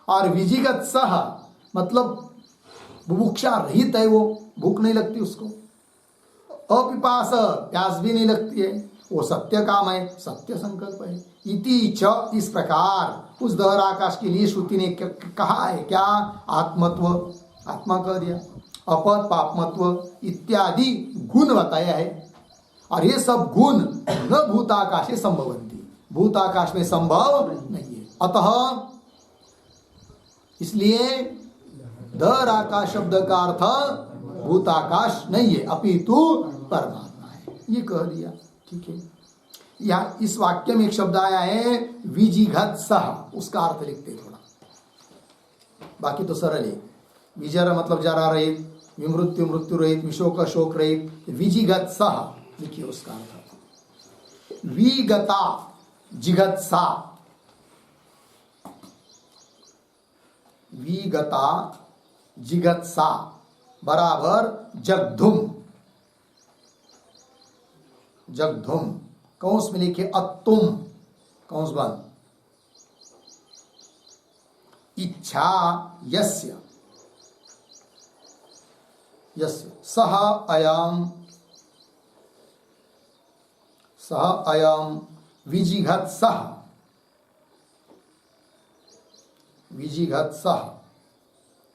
और विजिगत्सः मतलब बुभुक्षा रहित है वो, भूख नहीं लगती उसको, अपिपास प्यास भी नहीं लगती है, वो सत्य काम है, सत्य संकल्प है। इति च, इस प्रकार उस दहर आकाश के लिए श्रुति ने कहा है क्या? आत्मत्व, आत्मा कह दिया, अपद पापमत्व इत्यादि गुण बताया है। और ये सब गुण न भूताकाशे संभवन्ति, भूताकाश में संभव नहीं है। अतः इसलिए दहर आकाश शब्द का अर्थ भूताकाश नहीं है, अपितु परमात्मा है, ये कह दिया। ठीक है, यहाँ इस वाक्य में एक शब्द आया है विजिघत्सः, उसका अर्थ लिखते थोड़ा, बाकी तो सरल है। विजर मतलब जरा रहित, विमृत्यु मृत्यु रहित, विशोक शोक रहित। विजिघत्सः लिखिए उसका अर्थ। विगता जिघत्सा, विगता जिघत्सा बराबर जगधुम, जगधुम कौंस में लिखे अत्तुम, कौंस बंद, इच्छा यस्य, यस्य सह अयम, सह अयम विजिघत्सः, विजिघत्सः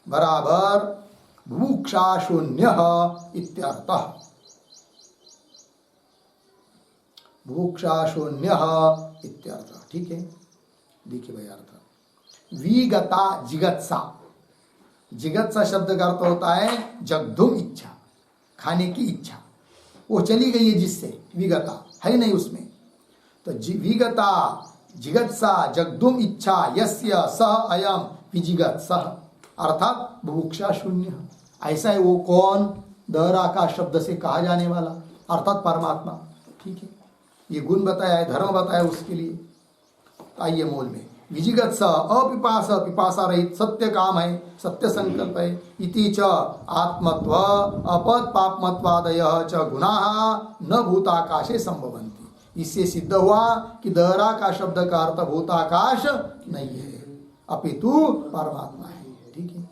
बराबर बुभुक्षा शून्यः इत्यर्थः, बुभुक्षा शून्यः इत्यर्थः। ठीक है, देखिए भाई अर्थ। विगता जिगत्सा, जिगत्सा शब्द का अर्थ होता है जगधुम इच्छा, खाने की इच्छा, वो चली गई है जिससे, विगता है नहीं उसमें। तो विगता जिगत्सा जगधुम इच्छा यस्य सह अयम विजिगत्सः, अर्थात बुभुक्षा शून्य। ऐसा है वो कौन? दहर आकाश शब्द से कहा जाने वाला, अर्थात परमात्मा। ठीक है, ये गुण बताया है, धर्म बताया उसके लिए। आइए मूल में, विजिगत्स अपिपास, पिपासा रहित, सत्य काम है, सत्य संकल्प है। इति च आत्मत्व अपद पापमत्वादय च गुणाः न भूताकाशे संभवन्ति। इससे सिद्ध हुआ कि दहर आकाश शब्द का अर्थ भूताकाश नहीं है, अपितु परमात्मा है। ठीक है,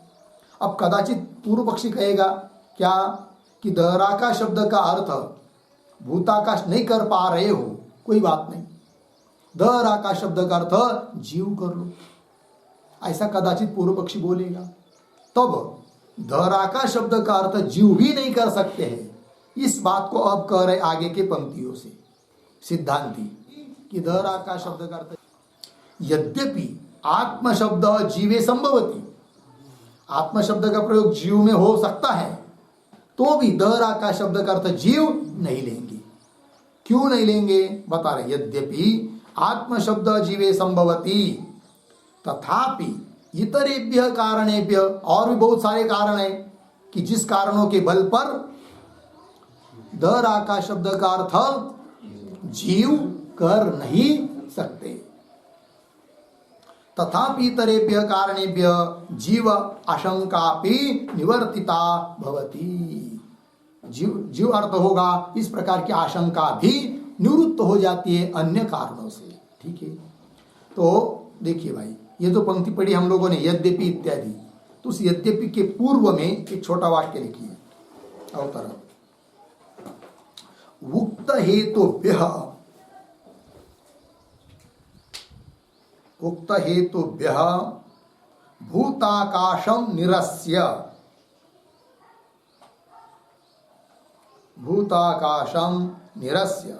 अब कदाचित पूर्व पक्षी कहेगा क्या कि दहर आकाश शब्द का अर्थ भूताकाश नहीं कर पा रहे हो, कोई बात नहीं, दहर आकाश शब्द का अर्थ जीव कर लो, ऐसा कदाचित पूर्व पक्षी बोलेगा। तब दहर आकाश शब्द का अर्थ जीव भी नहीं कर सकते हैं, इस बात को अब कह रहे आगे के पंक्तियों से सिद्धांती कि दहर आकाश शब्द का अर्थ यद्यपि आत्म शब्द जीवे संभवती, आत्म शब्द का प्रयोग जीव में हो सकता है, तो भी दहर आकाश शब्द का अर्थ जीव नहीं लेंगे। क्यों नहीं लेंगे बता रहे, यद्यपि आत्म शब्द जीवे संभवती तथापि इतरेभ्य कारणेभ्य, और भी बहुत सारे कारण हैं कि जिस कारणों के बल पर दहर आकाश शब्द का अर्थ जीव कर नहीं सकते। तथापि इतरेभ्य कारणेभ्य जीव आशंकापि निवर्तिता भवति, जीव अर्थ होगा, इस प्रकार की आशंका भी निवृत्त हो जाती है अन्य कारणों से। ठीक है, तो देखिए भाई, ये तो पंक्ति पढ़ी हम लोगों ने यद्यपि इत्यादि, तो उस यद्यपि के पूर्व में एक छोटा वाक्य लिखिए अवतरण। उक्त हेतुभ्यः, उक्त हेतुभ्यः भूताकाशं निरस्य, भूताकाशं निरस्य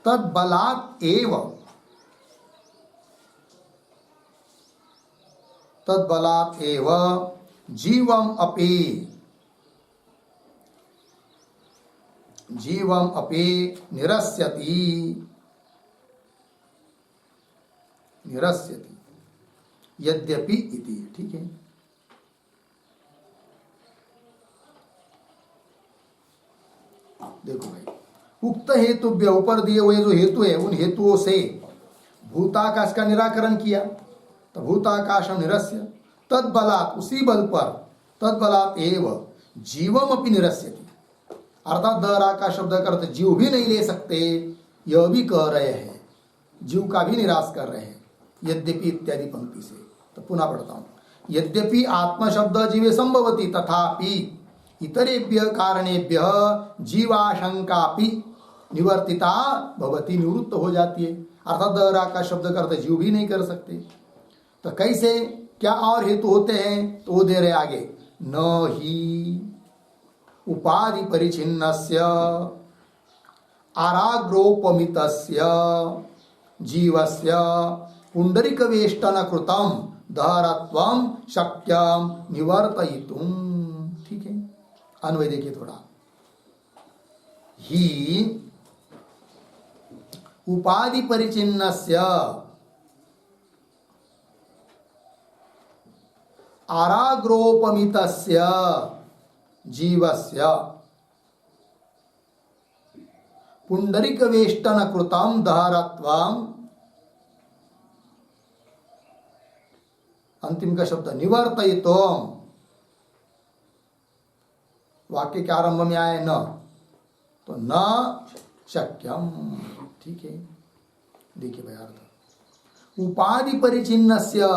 तद्बलात् एव, तद्बलात् एव जीवम अपि, जीवम अपि निरस्यति, निरस्यति यद्यपि इति। ठीक है, देखो भाई, उक्त हेतुभ्य, ऊपर दिए हुए जो हेतु है उन हेतुओं से भूताकाश का निराकरण किया, तो भूताकाश निरस्य तद्बलात्, उसी बल पर, तद्बलात् एव जीवम अपि निरस्यति, अर्थात दहर आकाश शब्द का अर्थ जीव भी नहीं ले सकते, यह भी कह रहे हैं, जीव का भी निराश कर रहे हैं यद्यपि इत्यादि पंक्ति से। तो पुनः पढ़ता हूं, यद्यपि आत्म शब्द जीवे संभवति तथापि इतरेभ्य कारणेभ्य जीवाशंकापि निवर्तिता भवती, निवृत्त हो जाती है। अर्थात दहरा का शब्द का अर्थ जीव भी नहीं कर सकते। तो कैसे, क्या और हेतु होते हैं, तो वो दे रहे आगे, न ही उपाधि परिचिन्नस्य आराग्रोपमितस्य जीवस्य पुंडरीक वेष्टन कृतम दहरत्वम शक्यम निवर्तयितुम। ठीक है, अन्वय देखिए थोड़ा। ही उपाधि परिचिन्नस्य आराग्रोपमितस्य जीवस्य पुंडरीक वेष्टन कृतम दहरत्वम, अंतिम का शब्द निवर्तयितुम, वाक्य के आरंभ में आए न, तो न शक्यम। ठीक है, देखिए भाई अर्थ, उपाधि परिचिन्नस्य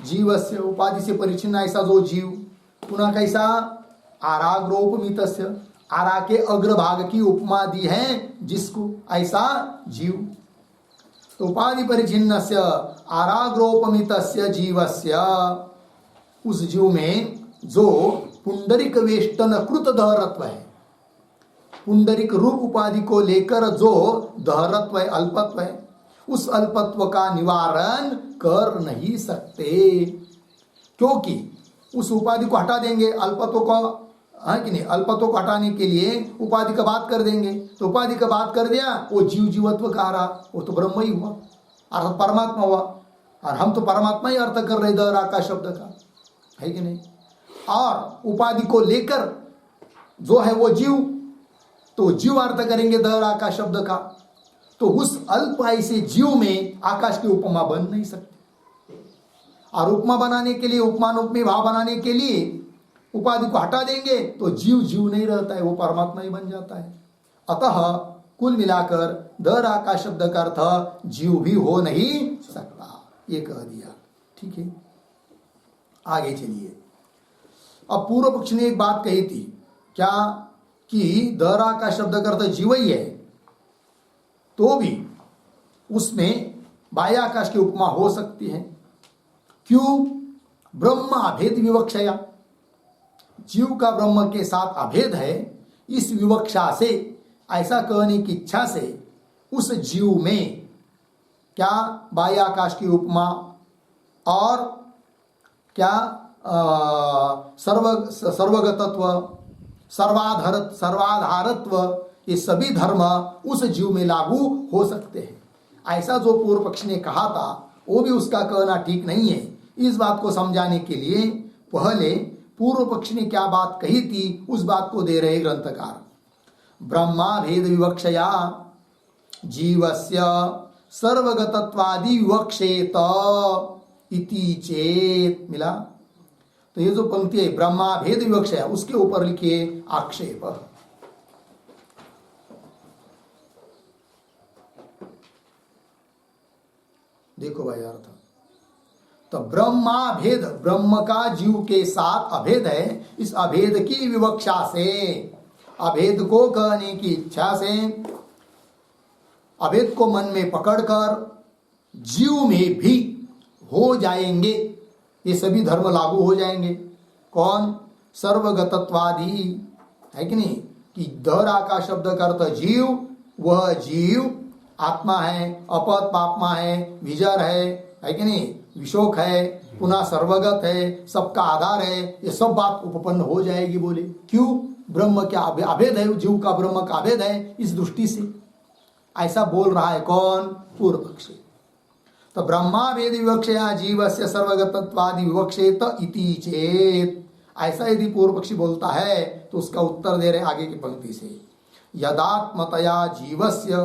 जीवस्य, उपाधि से परिचिन्न ऐसा जो जीव, पुनः कैसा, आराग्रोपमितस्य, आरा के अग्रभाग की उपमा दी है जिसको, ऐसा जीव। तो उपाधि परिचिन्नस्य आराग्रोपमितस्य जीवस्य, उस जीव में जो पुंडरिक वेष्टन कृत दहरत्व है, पुंडरिक रूप उपाधि को लेकर जो दहरत्व है, अल्पत्व है, उस अल्पत्व का निवारण कर नहीं सकते, क्योंकि उस उपाधि को हटा देंगे, अल्पत्व को, है कि नहीं, अल्पत्व को हटाने के लिए उपाधि का बात कर देंगे। तो उपाधि का बात कर दिया, वो जीव जीवत्व का रहा, वो तो ब्रह्म ही हुआ, अर्थात परमात्मा हुआ। और हम तो परमात्मा ही अर्थ कर रहे दहरा का शब्द का, है कि नहीं। और उपाधि को लेकर जो है वो जीव, तो जीव अर्थ करेंगे दहरा का शब्द का। तो उस अल्प ऐसे जीव में आकाश की उपमा बन नहीं सकती। और उपमा बनाने के लिए, उपमान उपमेय भाव बनाने के लिए उपाधि को हटा देंगे तो जीव जीव नहीं रहता है, वो परमात्मा ही बन जाता है। अतः कुल मिलाकर दहरा का शब्द का अर्थ जीव भी हो नहीं सकता, ये कह दिया। ठीक है, आगे चलिए। अब पूर्व पक्ष ने एक बात कही थी, क्या, कि दहरा का शब्द का अर्थ जीव ही है, तो भी उसमें बाह्याकाश की उपमा हो सकती है। क्यों, ब्रह्म अभेद विवक्षया, जीव का ब्रह्म के साथ अभेद है, इस विवक्षा से, ऐसा कहने की इच्छा से उस जीव में क्या बाह्याकाश की उपमा और क्या सर्वगतत्व, सर्वाधारत्व, ये सभी धर्म उस जीव में लागू हो सकते हैं। ऐसा जो पूर्व पक्ष ने कहा था वो भी उसका कहना ठीक नहीं है। इस बात को समझाने के लिए पहले पूर्व पक्ष ने क्या बात कही थी उस बात को दे रहे ग्रंथकार। ब्रह्मा भेद विवक्षया जीवस्य सर्वगतत्वादि विवक्षेत इति चेत, मिला। तो ये जो पंक्ति है ब्रह्मा भेद विवक्षया, उसके ऊपर लिखिए आक्षेप। देखो भाई अर्थ, तो ब्रह्मा भेद, ब्रह्म का जीव के साथ अभेद है, इस अभेद की विवक्षा से, अभेद को कहने की इच्छा से, अभेद को मन में पकड़कर जीव में भी हो जाएंगे ये सभी धर्म लागू हो जाएंगे। कौन, सर्वगतत्वादि, है कि नहीं, कि दहरा का शब्द का अर्थ जीव, वह जीव आत्मा है, अपत पापमा है, विजर है कि नहीं, विशोक है, पुनः सर्वगत है, सबका आधार है, ये सब बात उपपन्न हो जाएगी। बोले क्यों, ब्रह्म क्या अभेद है, जीव का ब्रह्म का अभेद है, इस दृष्टि से ऐसा बोल रहा है कौन, पूर्व पक्षी। तो ब्रह्मा वेद विवक्षया जीवस्य सर्वगतत्वादि विवक्षेत इति चेत, ऐसा यदि पूर्व पक्षी बोलता है तो उसका उत्तर दे रहे आगे की पंक्ति से, यदात्मतया जीवस्य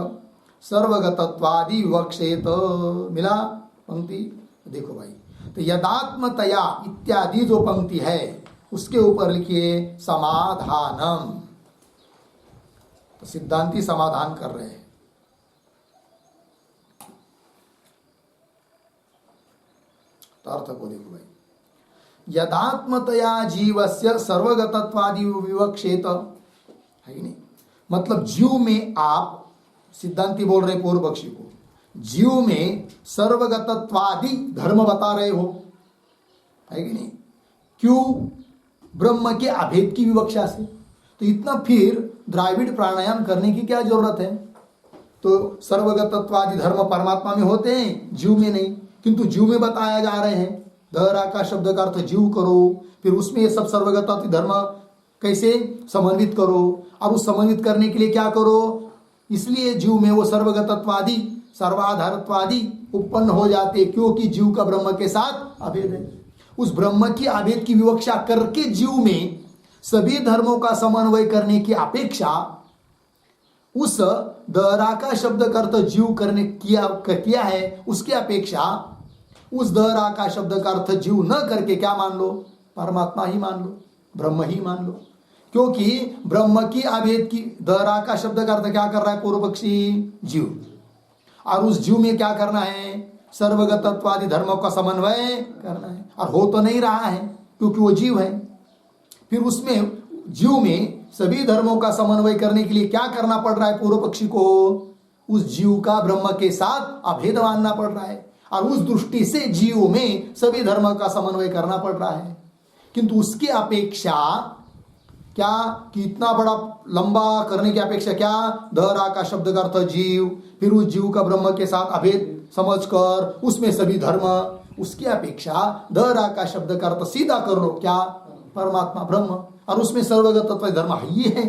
सर्वगतत्वादि विवक्षेत, मिला पंक्ति। देखो भाई, तो यदात्मतया इत्यादि जो पंक्ति है उसके ऊपर लिखिए समाधानम। तो सिद्धांती समाधान कर रहे हैं। तो अर्थ को देखो भाई, यदात्मतया जीवस्य सर्वगतत्वादि विवक्षेत, है नहीं, मतलब जीव में आप, सिद्धांती बोल रहे पूर्व पक्षी को, जीव में सर्वगतत्वादि धर्म बता रहे हो, है कि नहीं? क्यों? ब्रह्म के अभेद की विवक्षा से। तो इतना फिर द्राविड़ प्राणायाम करने की क्या जरूरत है? तो सर्वगतत्वादि धर्म परमात्मा में होते हैं, जीव में नहीं, किंतु जीव में बताया जा रहे हैं। दहरा का शब्द का अर्थ जीव करो, फिर उसमें ये सब सर्वगतत्वादि धर्म कैसे समन्वित करो, और उस समन्वित करने के लिए क्या करो? इसलिए जीव में वो सर्वगतत्वादि सर्वाधारत्वादि उत्पन्न हो जाते, क्योंकि जीव का ब्रह्म के साथ अभेद है। उस ब्रह्म की अभेद की विवक्षा करके जीव में सभी धर्मों का समन्वय करने की अपेक्षा उस दहरा का शब्द का अर्थ जीव करने किया है, उसकी अपेक्षा उस दहरा का शब्द का अर्थ जीव न करके क्या मान लो? परमात्मा ही मान लो, ब्रह्म ही मान लो। क्योंकि ब्रह्म की अभेद की, दहरा का शब्द का अर्थ क्या कर रहा है पूर्व पक्षी? जीव। और उस जीव में क्या करना है? सर्वगतत्वादि धर्मों का समन्वय करना है, और हो तो नहीं रहा है क्योंकि वो जीव है। फिर उसमें जीव में सभी धर्मों का समन्वय करने के लिए क्या करना पड़ रहा है पूर्व पक्षी को? उस जीव का ब्रह्म के साथ अभेद मानना पड़ रहा है, और उस दृष्टि से जीव में सभी धर्म का समन्वय करना पड़ रहा है। किंतु उसकी अपेक्षा क्या कि इतना बड़ा लंबा करने की अपेक्षा क्या? दहरा का शब्द का अर्थ जीव, फिर उस जीव का ब्रह्म के साथ अभेद समझकर उसमें सभी धर्म, उसकी अपेक्षा दहरा का शब्द का अर्थ सीधा कर लो, क्या? परमात्मा ब्रह्म, और उसमें सर्वगत तत्व धर्म ही है,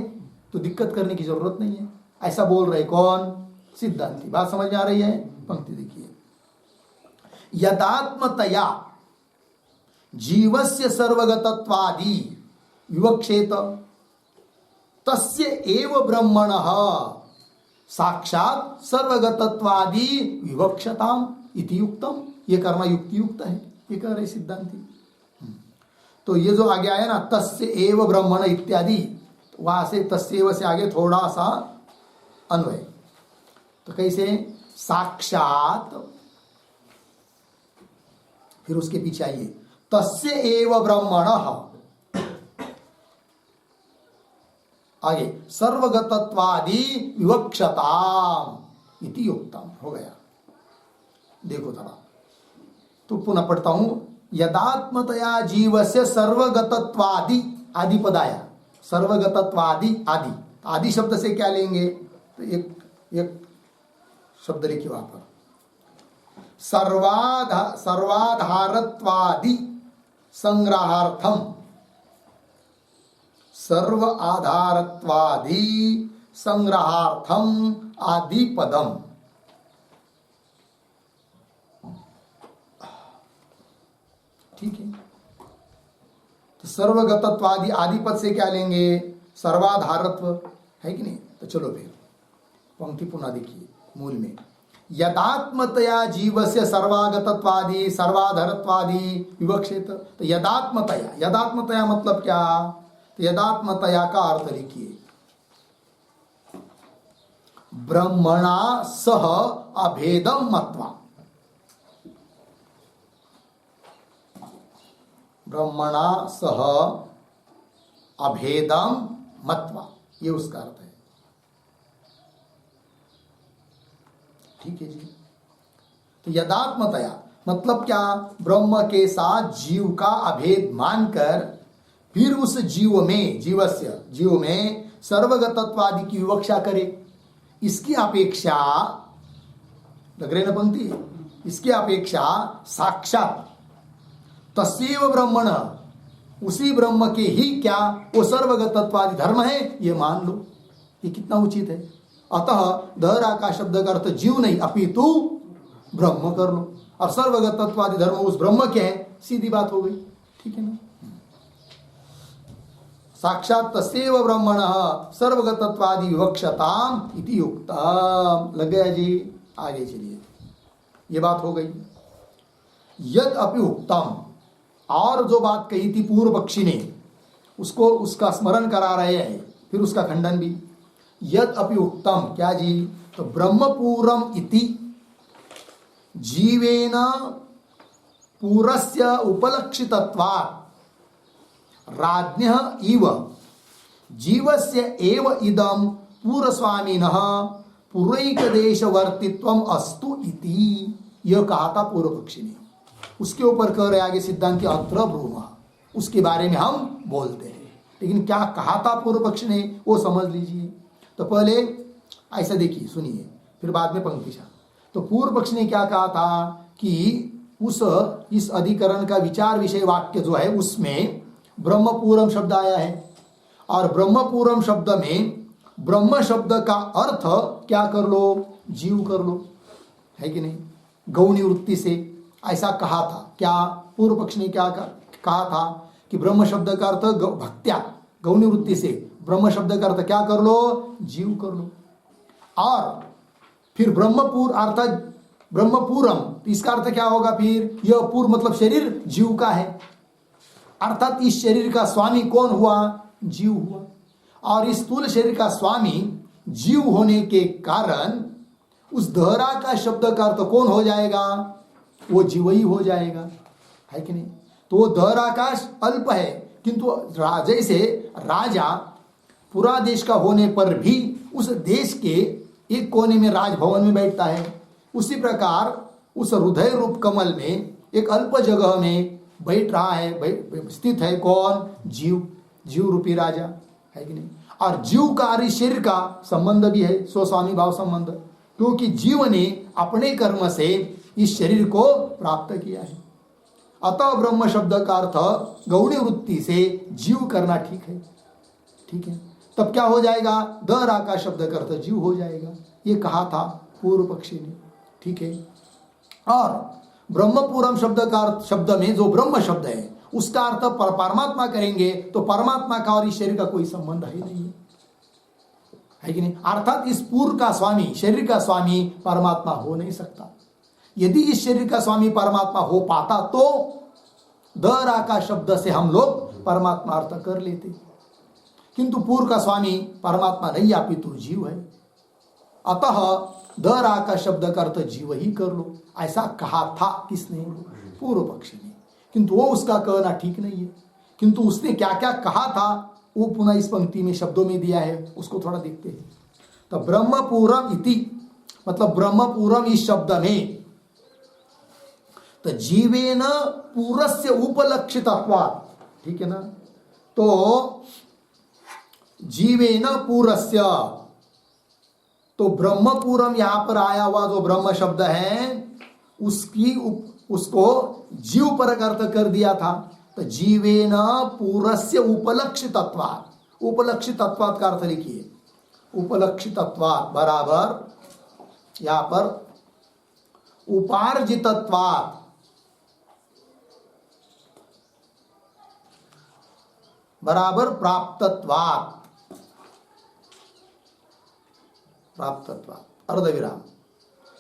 तो दिक्कत करने की जरूरत नहीं है। ऐसा बोल रहे कौन? सिद्धांती। बात समझ में आ रही है? पंक्ति देखिए, यदात्मतया जीवस्य सर्वगतत्वादि विवक्षेत तस्य एव ब्रह्मणः साक्षात सर्वगतत्वादि विवक्षताम इति युक्तम। ये करना युक्ति युक्त है, ये कह रहे सिद्धांती। तो ये जो आगे आया ना, तस्य एव ब्रह्मण इत्यादि, वहां से तस्यैव से आगे थोड़ा सा अन्वय। तो कैसे? साक्षात, फिर उसके पीछे आइए, तस्य एव ब्रह्मणः, आगे सर्वगतत्वादि विवक्षताम इति युक्तम। हो गया। देखो थोड़ा, तो पुनः पढ़ता हूं, यदात्मतया जीवस्य सर्वगतत्वादि, आदि पद आया, सर्वगतत्वादि आदि, आदि शब्द से क्या लेंगे? तो एक शब्द लिखिए वहां पर, सर्वाधारत्वादि संग्रहार्थम, सर्व आधारत्वादि संग्रहार्थम आदि पदम। ठीक है, तो सर्वगतत्वादि आदि पद से क्या लेंगे? सर्वाधारत्व, है कि नहीं? तो चलो फिर पंक्ति पुनः देखिए मूल में, यदात्मतया जीवस्य सर्वागतत्वादि सर्वाधारत्वादि विवक्षित। तो यदात्मतया, यदात्मतया मतलब क्या? तो यदात्मतया का अर्थ लिखिए, ब्रह्मणा सह अभेदम मत्वा, ब्रह्मणा सह अभेदम मत्वा, ये उसका अर्थ है। ठीक है जी। तो यदात्मतया मतलब क्या? ब्रह्म के साथ जीव का अभेद मानकर फिर उस जीव में, जीवस्य, जीव में सर्वगतत्वादि की विवक्षा करे। इसकी अपेक्षा, लग रहे ना पंक्ति, इसकी अपेक्षा साक्षात तस्यैव ब्रह्मण, उसी ब्रह्म के ही क्या वो सर्वगतत्वादि धर्म है, ये मान लो। ये कितना उचित है। अतः दहरा का शब्द का अर्थ जीव नहीं अपितु ब्रह्म कर लो, और सर्वगतत्वादि धर्म उस ब्रह्म के है, सीधी बात हो गई। ठीक है ना? साक्षात तस्यैव ब्रह्मणः सर्वगतत्वादि विवक्षताम इति युक्तम। लग गया जी? आगे चलिए, ये बात हो गई। यद अपि उक्तम, और जो बात कही थी पूर्व पक्षी ने, उसको, उसका स्मरण करा रहे हैं, फिर उसका खंडन भी। यद अपि उक्तम, क्या जी? तो ब्रह्मपूरम इति जीवेन पूरस्य उपलक्षितत्वात् राज्ञः इव जीवस्य एव इदं पूर्वस्वामिनः पुरैकदेशवर्तित्वम अस्तु इति, यह कहा था पूर्व पक्षी ने। उसके ऊपर कह रहे आगे सिद्धांति अत्र ब्रूमः, उसके बारे में हम बोलते हैं। लेकिन क्या कहा था पूर्व पक्ष ने वो समझ लीजिए। तो पहले ऐसा देखिए, सुनिए, फिर बाद में पंक्तिशा। तो पूर्व पक्ष ने क्या कहा था कि इस अधिकरण का विचार विषय वाक्य जो है उसमें ब्रह्मपूरम शब्द आया है, और ब्रह्मपूरम शब्द में ब्रह्म शब्द का अर्थ क्या कर लो, जीव कर लो, है कि नहीं, गौणी वृत्ति से। ऐसा कहा था। क्या पूर्व पक्ष ने क्या कहा था कि ब्रह्म शब्द का अर्थ भक्त्या, गौणी वृत्ति से ब्रह्म शब्द का अर्थ क्या कर लो, जीव कर लो। और फिर ब्रह्मपूर अर्थात ब्रह्मपूरम, इसका अर्थ क्या होगा फिर, यह पूर्व मतलब शरीर जीव का है, अर्थात इस शरीर का स्वामी कौन हुआ, जीव हुआ। और इस स्थूल शरीर का स्वामी जीव होने के कारण उस दहरा का शब्द का अर्थ कौन हो जाएगा, वो जीव ही हो जाएगा, है कि नहीं। तो वो दहराकाश अल्प है, किंतु जैसे राजा पूरा देश का होने पर भी उस देश के एक कोने में राजभवन में बैठता है, उसी प्रकार उस हृदय रूप कमल में एक अल्प जगह में बैठ रहा है, स्थित है कौन, जीव, जीव रूपी राजा, है कि नहीं। और जीव का और शरीर का संबंध भी है स्वस्वामी भाव संबंध, क्योंकि जीव ने अपने कर्म से इस शरीर को प्राप्त किया है। अतः ब्रह्म शब्द का अर्थ गौणी वृत्ति से जीव करना ठीक है, ठीक है। तब क्या हो जाएगा, दरा का शब्द का अर्थ जीव हो जाएगा, ये कहा था पूर्व पक्षी ने, ठीक है। और ब्रह्मपूरम शब्द का अर्थ, शब्द में जो ब्रह्म शब्द है उसका अर्थ परमात्मा करेंगे तो परमात्मा का और इस शरीर का कोई संबंध है नहीं, है कि नहीं। अर्थात इस पूर्व का स्वामी, शरीर का स्वामी परमात्मा हो नहीं सकता। यदि इस शरीर का स्वामी परमात्मा हो पाता तो दरा का शब्द से हम लोग परमात्मा अर्थ कर लेते, किंतु पूर्व का स्वामी परमात्मा नहीं, अपितु जीव है। अतः दरा का शब्द का अर्थ जीव ही कर लो, ऐसा कहा था किसने, पूर्व पक्षी ने। किंतु वो उसका कहना ठीक नहीं है। किंतु उसने क्या क्या कहा था वो पुनः इस पंक्ति में शब्दों में दिया है, उसको थोड़ा देखते हैं। तो ब्रह्मपूरम इति मतलब ब्रह्मपूरम इस शब्द में तो जीवेन पूरस्य उपलक्षितत्वात्, ठीक है ना। तो जीवेन पूरस्य, तो ब्रह्मपूरम यहां पर आया हुआ जो ब्रह्म शब्द है उसको जीव पर अर्थ कर दिया था। तो जीवेन पूरस्य उपलक्षितत्वात्, उपलक्षितत्वात् का अर्थ लिखिए, उपलक्षितत्वात् बराबर यहां पर उपार्जितत्वात् बराबर प्राप्तत्वात्, प्राप्तत्वात् अर्धविराम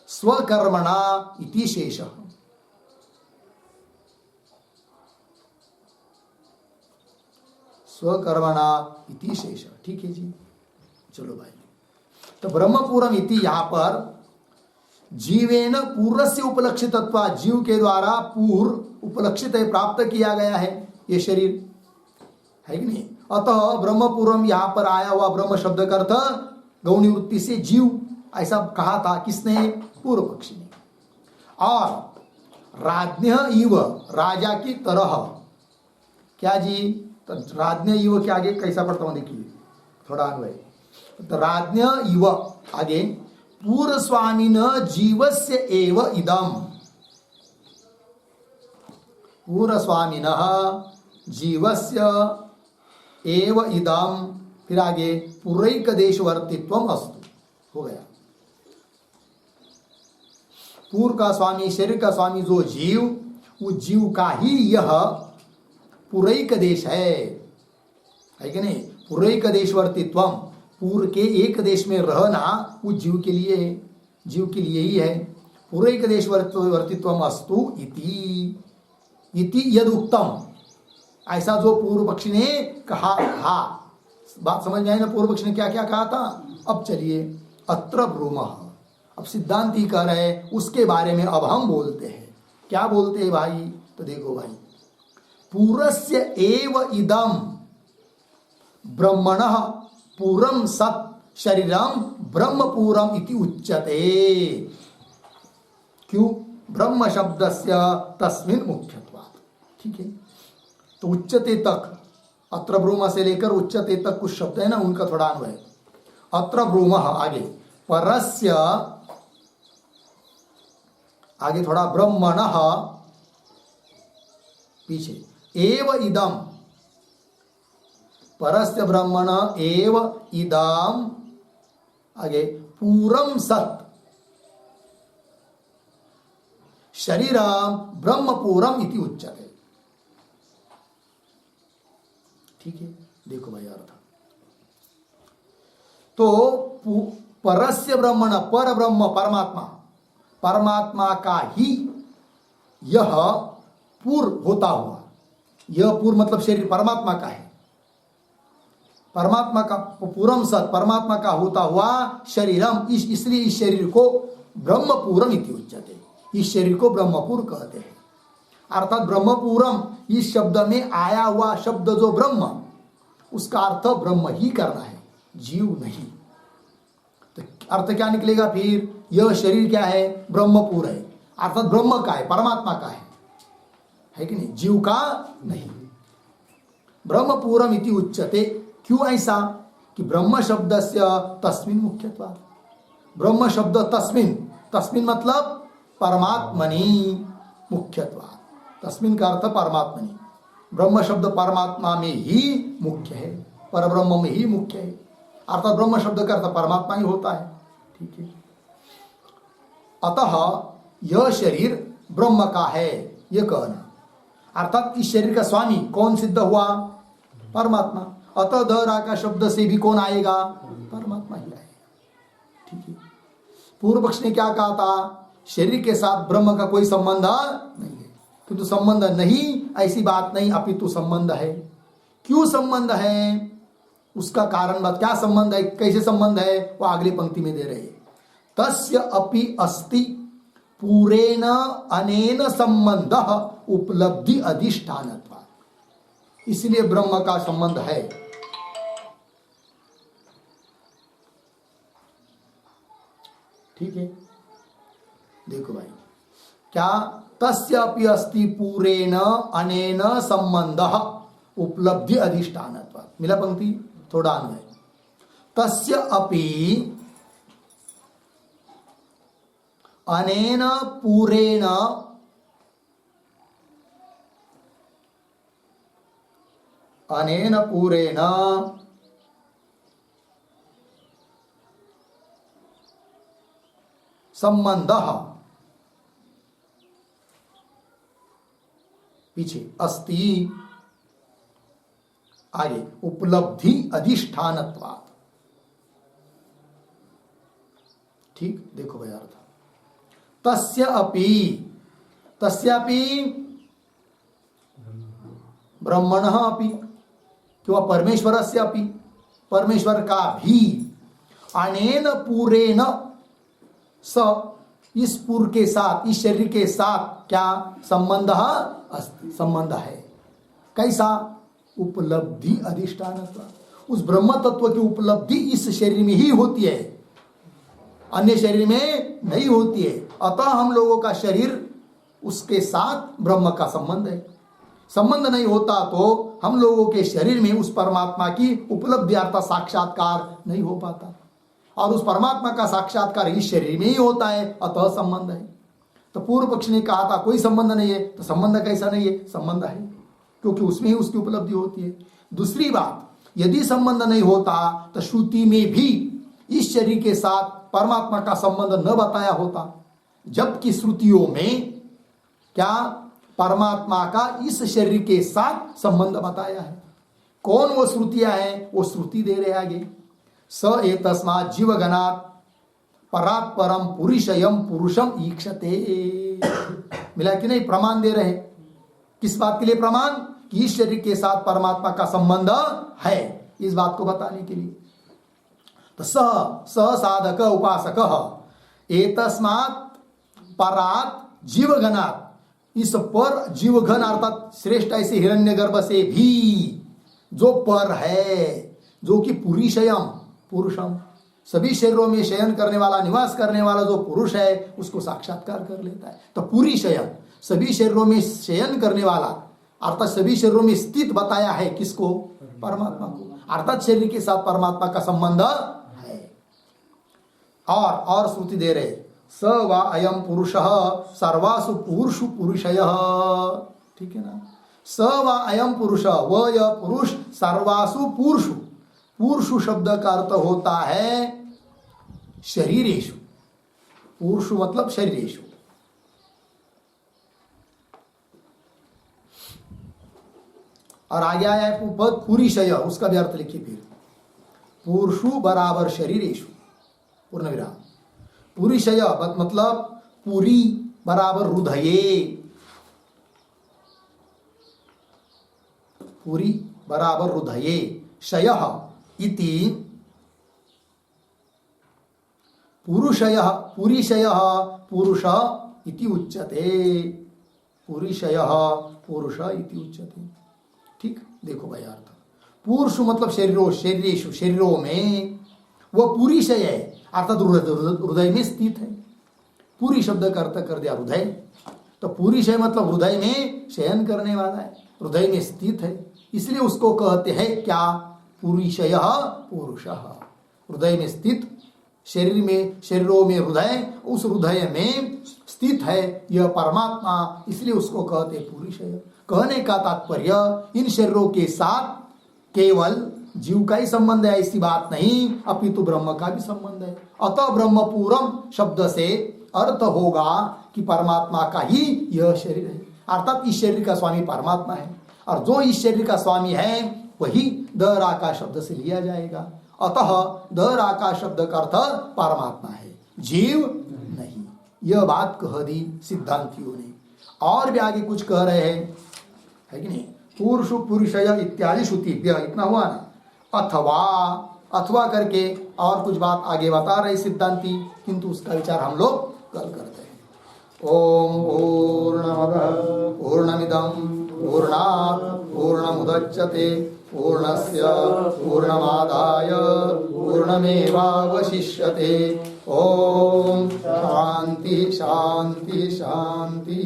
स्वकर्मणा इति शेषः, स्वकर्मणा इति शेषः, ठीक है जी। चलो भाई, तो ब्रह्मपूरम इति यहां पर जीवेन पूर्वस्य उपलक्षितत्वात्, जीव के द्वारा पूर्व उपलक्षित है, प्राप्त किया गया है ये शरीर, है कि नहीं। अतः ब्रह्मपूरम यहां पर आया हुआ ब्रह्म शब्द का अर्थ गौणी वृत्ति से जीव, ऐसा कहा था किसने, पूर्व पक्षी ने। और राज्ञ इव, राजा की तरह, क्या जी, तो राज्ञ इव के आगे कैसा पढ़ता हूं देखिए थोड़ा अन्वय। तो राज्ञ इव आगे पूर्व स्वामिन जीवस्य एव इदम, पूर्व स्वामिन जीवस्य एव इदम, फिर आगे पुरैक देशवर्तित्वम अस्तु, हो गया। पूर्व का स्वामी, शरीर का स्वामी जो जीव, वो जीव का ही यह पुरैक देश है कि नहीं। पुरैक देशवर्तित्वम, पूर्व के एक देश में रहना वो जीव के लिए है, जीव के लिए ही है। पुरैक देशवर्तित्वम अस्तु इति, इति यद उत्तम, ऐसा जो पूर्व पक्षी ने कहा था। बात समझ में आई ना, पूर्व पक्षी ने क्या क्या कहा था। अब चलिए अत्र ब्रूमः, अब सिद्धांत ही कह रहे हैं उसके बारे में अब हम बोलते हैं। क्या बोलते हैं भाई, तो देखो भाई, पूरस्य एव इदम ब्रह्मणः पूरम सत् शरीरम ब्रह्मपूरम इति उच्यते। क्यों? ब्रह्म शब्दस्य तस्मिन् मुख्यत्वात्। ठीक है, तो उच्यते तक, अत्र ब्रूम से लेकर उच्यते तक कुछ शब्द है ना, उनका थोड़ा अन्वय। अत्र ब्रूम आगे, परस्य आगे थोड़ा, ब्रह्मणः पीछे, एव इदम, परस्य ब्रह्मण एव इदम आगे, पूरम सत् शरीरम ब्रह्मपूरम इति उच्यते। ठीक है, देखो भाई अर्थ। तो परस्य ब्रह्मण, पर ब्रह्म परमात्मा, परमात्मा का ही यह पूर होता हुआ, यह पूर मतलब शरीर परमात्मा का है, परमात्मा का पूरम सत, परमात्मा का होता हुआ शरीरम, इसलिए इस शरीर को ब्रह्मपूरम इति उच्यते, इस शरीर को ब्रह्मपुर कहते हैं। अर्थात ब्रह्मपूरम इस शब्द में आया हुआ शब्द जो ब्रह्म, उसका अर्थ ब्रह्म ही करना है, जीव नहीं। तो अर्थ क्या निकलेगा फिर? यह शरीर क्या है? ब्रह्मपुर है, अर्थात ब्रह्म का है, परमात्मा का है कि नहीं? जीव का नहीं। ब्रह्मपूरम इति उच्यते। क्यों ऐसा? कि ब्रह्म शब्दस्य तस्मिन् मुख्यत्वात्, ब्रह्म शब्द तस्मिन्, तस्मिन् मतलब परमात्मनि मुख्यत्वात्, तस्मिन् का अर्थ परमात्मनि, ब्रह्म शब्द परमात्मा में ही मुख्य है, परब्रह्म में ही मुख्य है, अर्थात ब्रह्म शब्द का अर्थ परमात्मा ही होता है। ठीक है, अतः यह शरीर ब्रह्म का है, यह कहना, अर्थात इस शरीर का स्वामी कौन सिद्ध हुआ? परमात्मा। अतः ध का शब्द से भी कौन आएगा? परमात्मा ही आएगा। ठीक है, पूर्व पक्ष ने क्या कहा था? शरीर के साथ ब्रह्म का कोई संबंध नहीं है, किंतु संबंध नहीं ऐसी बात नहीं, अपितु संबंध है। क्यों संबंध है? उसका कारण बात, क्या संबंध है, कैसे संबंध है, वो अगली पंक्ति में दे रहे हैं। तस्य अपि अस्ति पूरेण अनेन संबंधः उपलब्धि अधिष्ठानत्वात्, इसलिए ब्रह्म का संबंध है। ठीक है, देखो भाई क्या, तस्य अपि अस्ति पूरेण अनेन संबंधः उपलब्धि अधिष्ठानत्वात्, मिला पंक्ति, थोड़ा अन्वय। तस्य अपि अनेन पूरेण, अनेन पूरेण संबंधः, पीछे अस्ति, आगे उपलब्धि अधिष्ठानत्वात्। ठीक, देखो भाई अर्थ, तस्य अपि, तस्यापि ब्रह्मणः अपि, क्यों? परमेश्वरस्य अपि, परमेश्वर का भी, अनेन पूरेण स, इस पूर के साथ, इस शरीर के साथ क्या संबंध अस्ति, संबंध है। कैसा? उपलब्धि अधिष्ठानत्वात्, उस ब्रह्म तत्व की उपलब्धि इस शरीर में ही होती है, अन्य शरीर में नहीं होती है। अतः हम लोगों का शरीर, उसके साथ ब्रह्म का संबंध है। संबंध नहीं होता तो हम लोगों के शरीर में उस परमात्मा की उपलब्धि अर्थात साक्षात्कार नहीं हो पाता, और उस परमात्मा का साक्षात्कार इस शरीर में ही होता है, अतः संबंध है। तो पूर्व पक्ष ने कहा था कोई संबंध नहीं है, तो संबंध कैसा नहीं है? संबंध है, क्योंकि उसमें ही उसकी उपलब्धि होती है। दूसरी बात, यदि संबंध नहीं होता तो श्रुति में भी इस शरीर के साथ परमात्मा का संबंध न बताया होता, जबकि श्रुतियों में क्या परमात्मा का इस शरीर के साथ संबंध बताया है। कौन वो श्रुतियां हैं? वो श्रुति दे रहे आगे, स एतस्मात् जीवगणात् परात् परम पुरुषयम पुरुषम ईक्षते। मिला कि नहीं? प्रमाण दे रहे, किस बात के लिए प्रमाण? कि इस शरीर के साथ परमात्मा का संबंध है, इस बात को बताने के लिए। तो स साधक उपासक एतस्मात् परात् जीवगणात्, इस पर जीवघन अर्थात श्रेष्ठ ऐसे हिरण्यगर्भ से भी जो पर है, जो कि पुरुषयम, पुरुषम सभी शरीरों में शयन करने वाला, निवास करने वाला जो पुरुष है उसको साक्षात्कार कर लेता है। तो पूरी शयन, सभी शरीरों में शयन करने वाला अर्थात सभी शरीरों में स्थित बताया है किसको? परमात्मा को। अर्थात शरीर के साथ परमात्मा का संबंध है। और श्रुति दे रहे, स वा अयम पुरुषः सर्वासु पुरुषु पुरुषयः, ठीक है ना। स वा अयम पुरुष, वह यह पुरुष सर्वासु पुरुषु, पुरुषु शब्द का अर्थ होता है शरीरेषु। पुरुषु मतलब शरीरेषु। और आगे आया है पद पुरीशय, उसका भी अर्थ लिखिए फिर। पुरुषु बराबर शरीरेषु, पूर्ण विराम। पुरीशय मतलब पुरी बराबर हृदये, पुरी बराबर हृदये, शयः इति पुरुषयः, पुरीशयः पुरुष इति उच्यते, पुरीशयः पुरुष इति उच्यते। ठीक, देखो भाई अर्थ। पुरुष मतलब शरीरों, शरीरेषु, शरीरों में। वह पुरीशय है अर्थात हृदय में स्थित है। पूरी शब्द का अर्थ कर दिया हृदय। तो पुरीशय मतलब हृदय में शयन करने वाला है, हृदय में स्थित है, इसलिए उसको कहते हैं क्या? पुरीशय पुरुषः। हृदय में स्थित, शरीर में, शरीरों में हृदय, उस हृदय में स्थित है यह परमात्मा, इसलिए उसको कहते पुरीशय। कहने का तात्पर्य इन शरीरों के साथ केवल जीव का ही संबंध है ऐसी बात नहीं, अपितु ब्रह्म का भी संबंध है। अतः ब्रह्मपूरम शब्द से अर्थ होगा कि परमात्मा का ही यह शरीर है, अर्थात इस शरीर का स्वामी परमात्मा है, और जो इस शरीर का स्वामी है वही दराका शब्द से लिया जाएगा। अतः दराका शब्द का अर्थ परमात्मा है, जीव नहीं। यह बात कह दी सिद्धांतियों ने। और भी आगे कुछ कह रहे हैं, है कि नहीं? पुरुषु पुरुषय इत्यादि श्रुतिभ्य, इतना हुआ ना। अथवा, अथवा करके और कुछ बात आगे बता रहे सिद्धांती, किंतु उसका विचार हम लोग कल करते हैं। ओम पूर्णमदः पूर्णमिदं पूर्णात् पूर्णमुदच्यते पूर्णस्य पूर्णमादाय पूर्णमेवावशिष्यते। ओम शांति शांति शांति।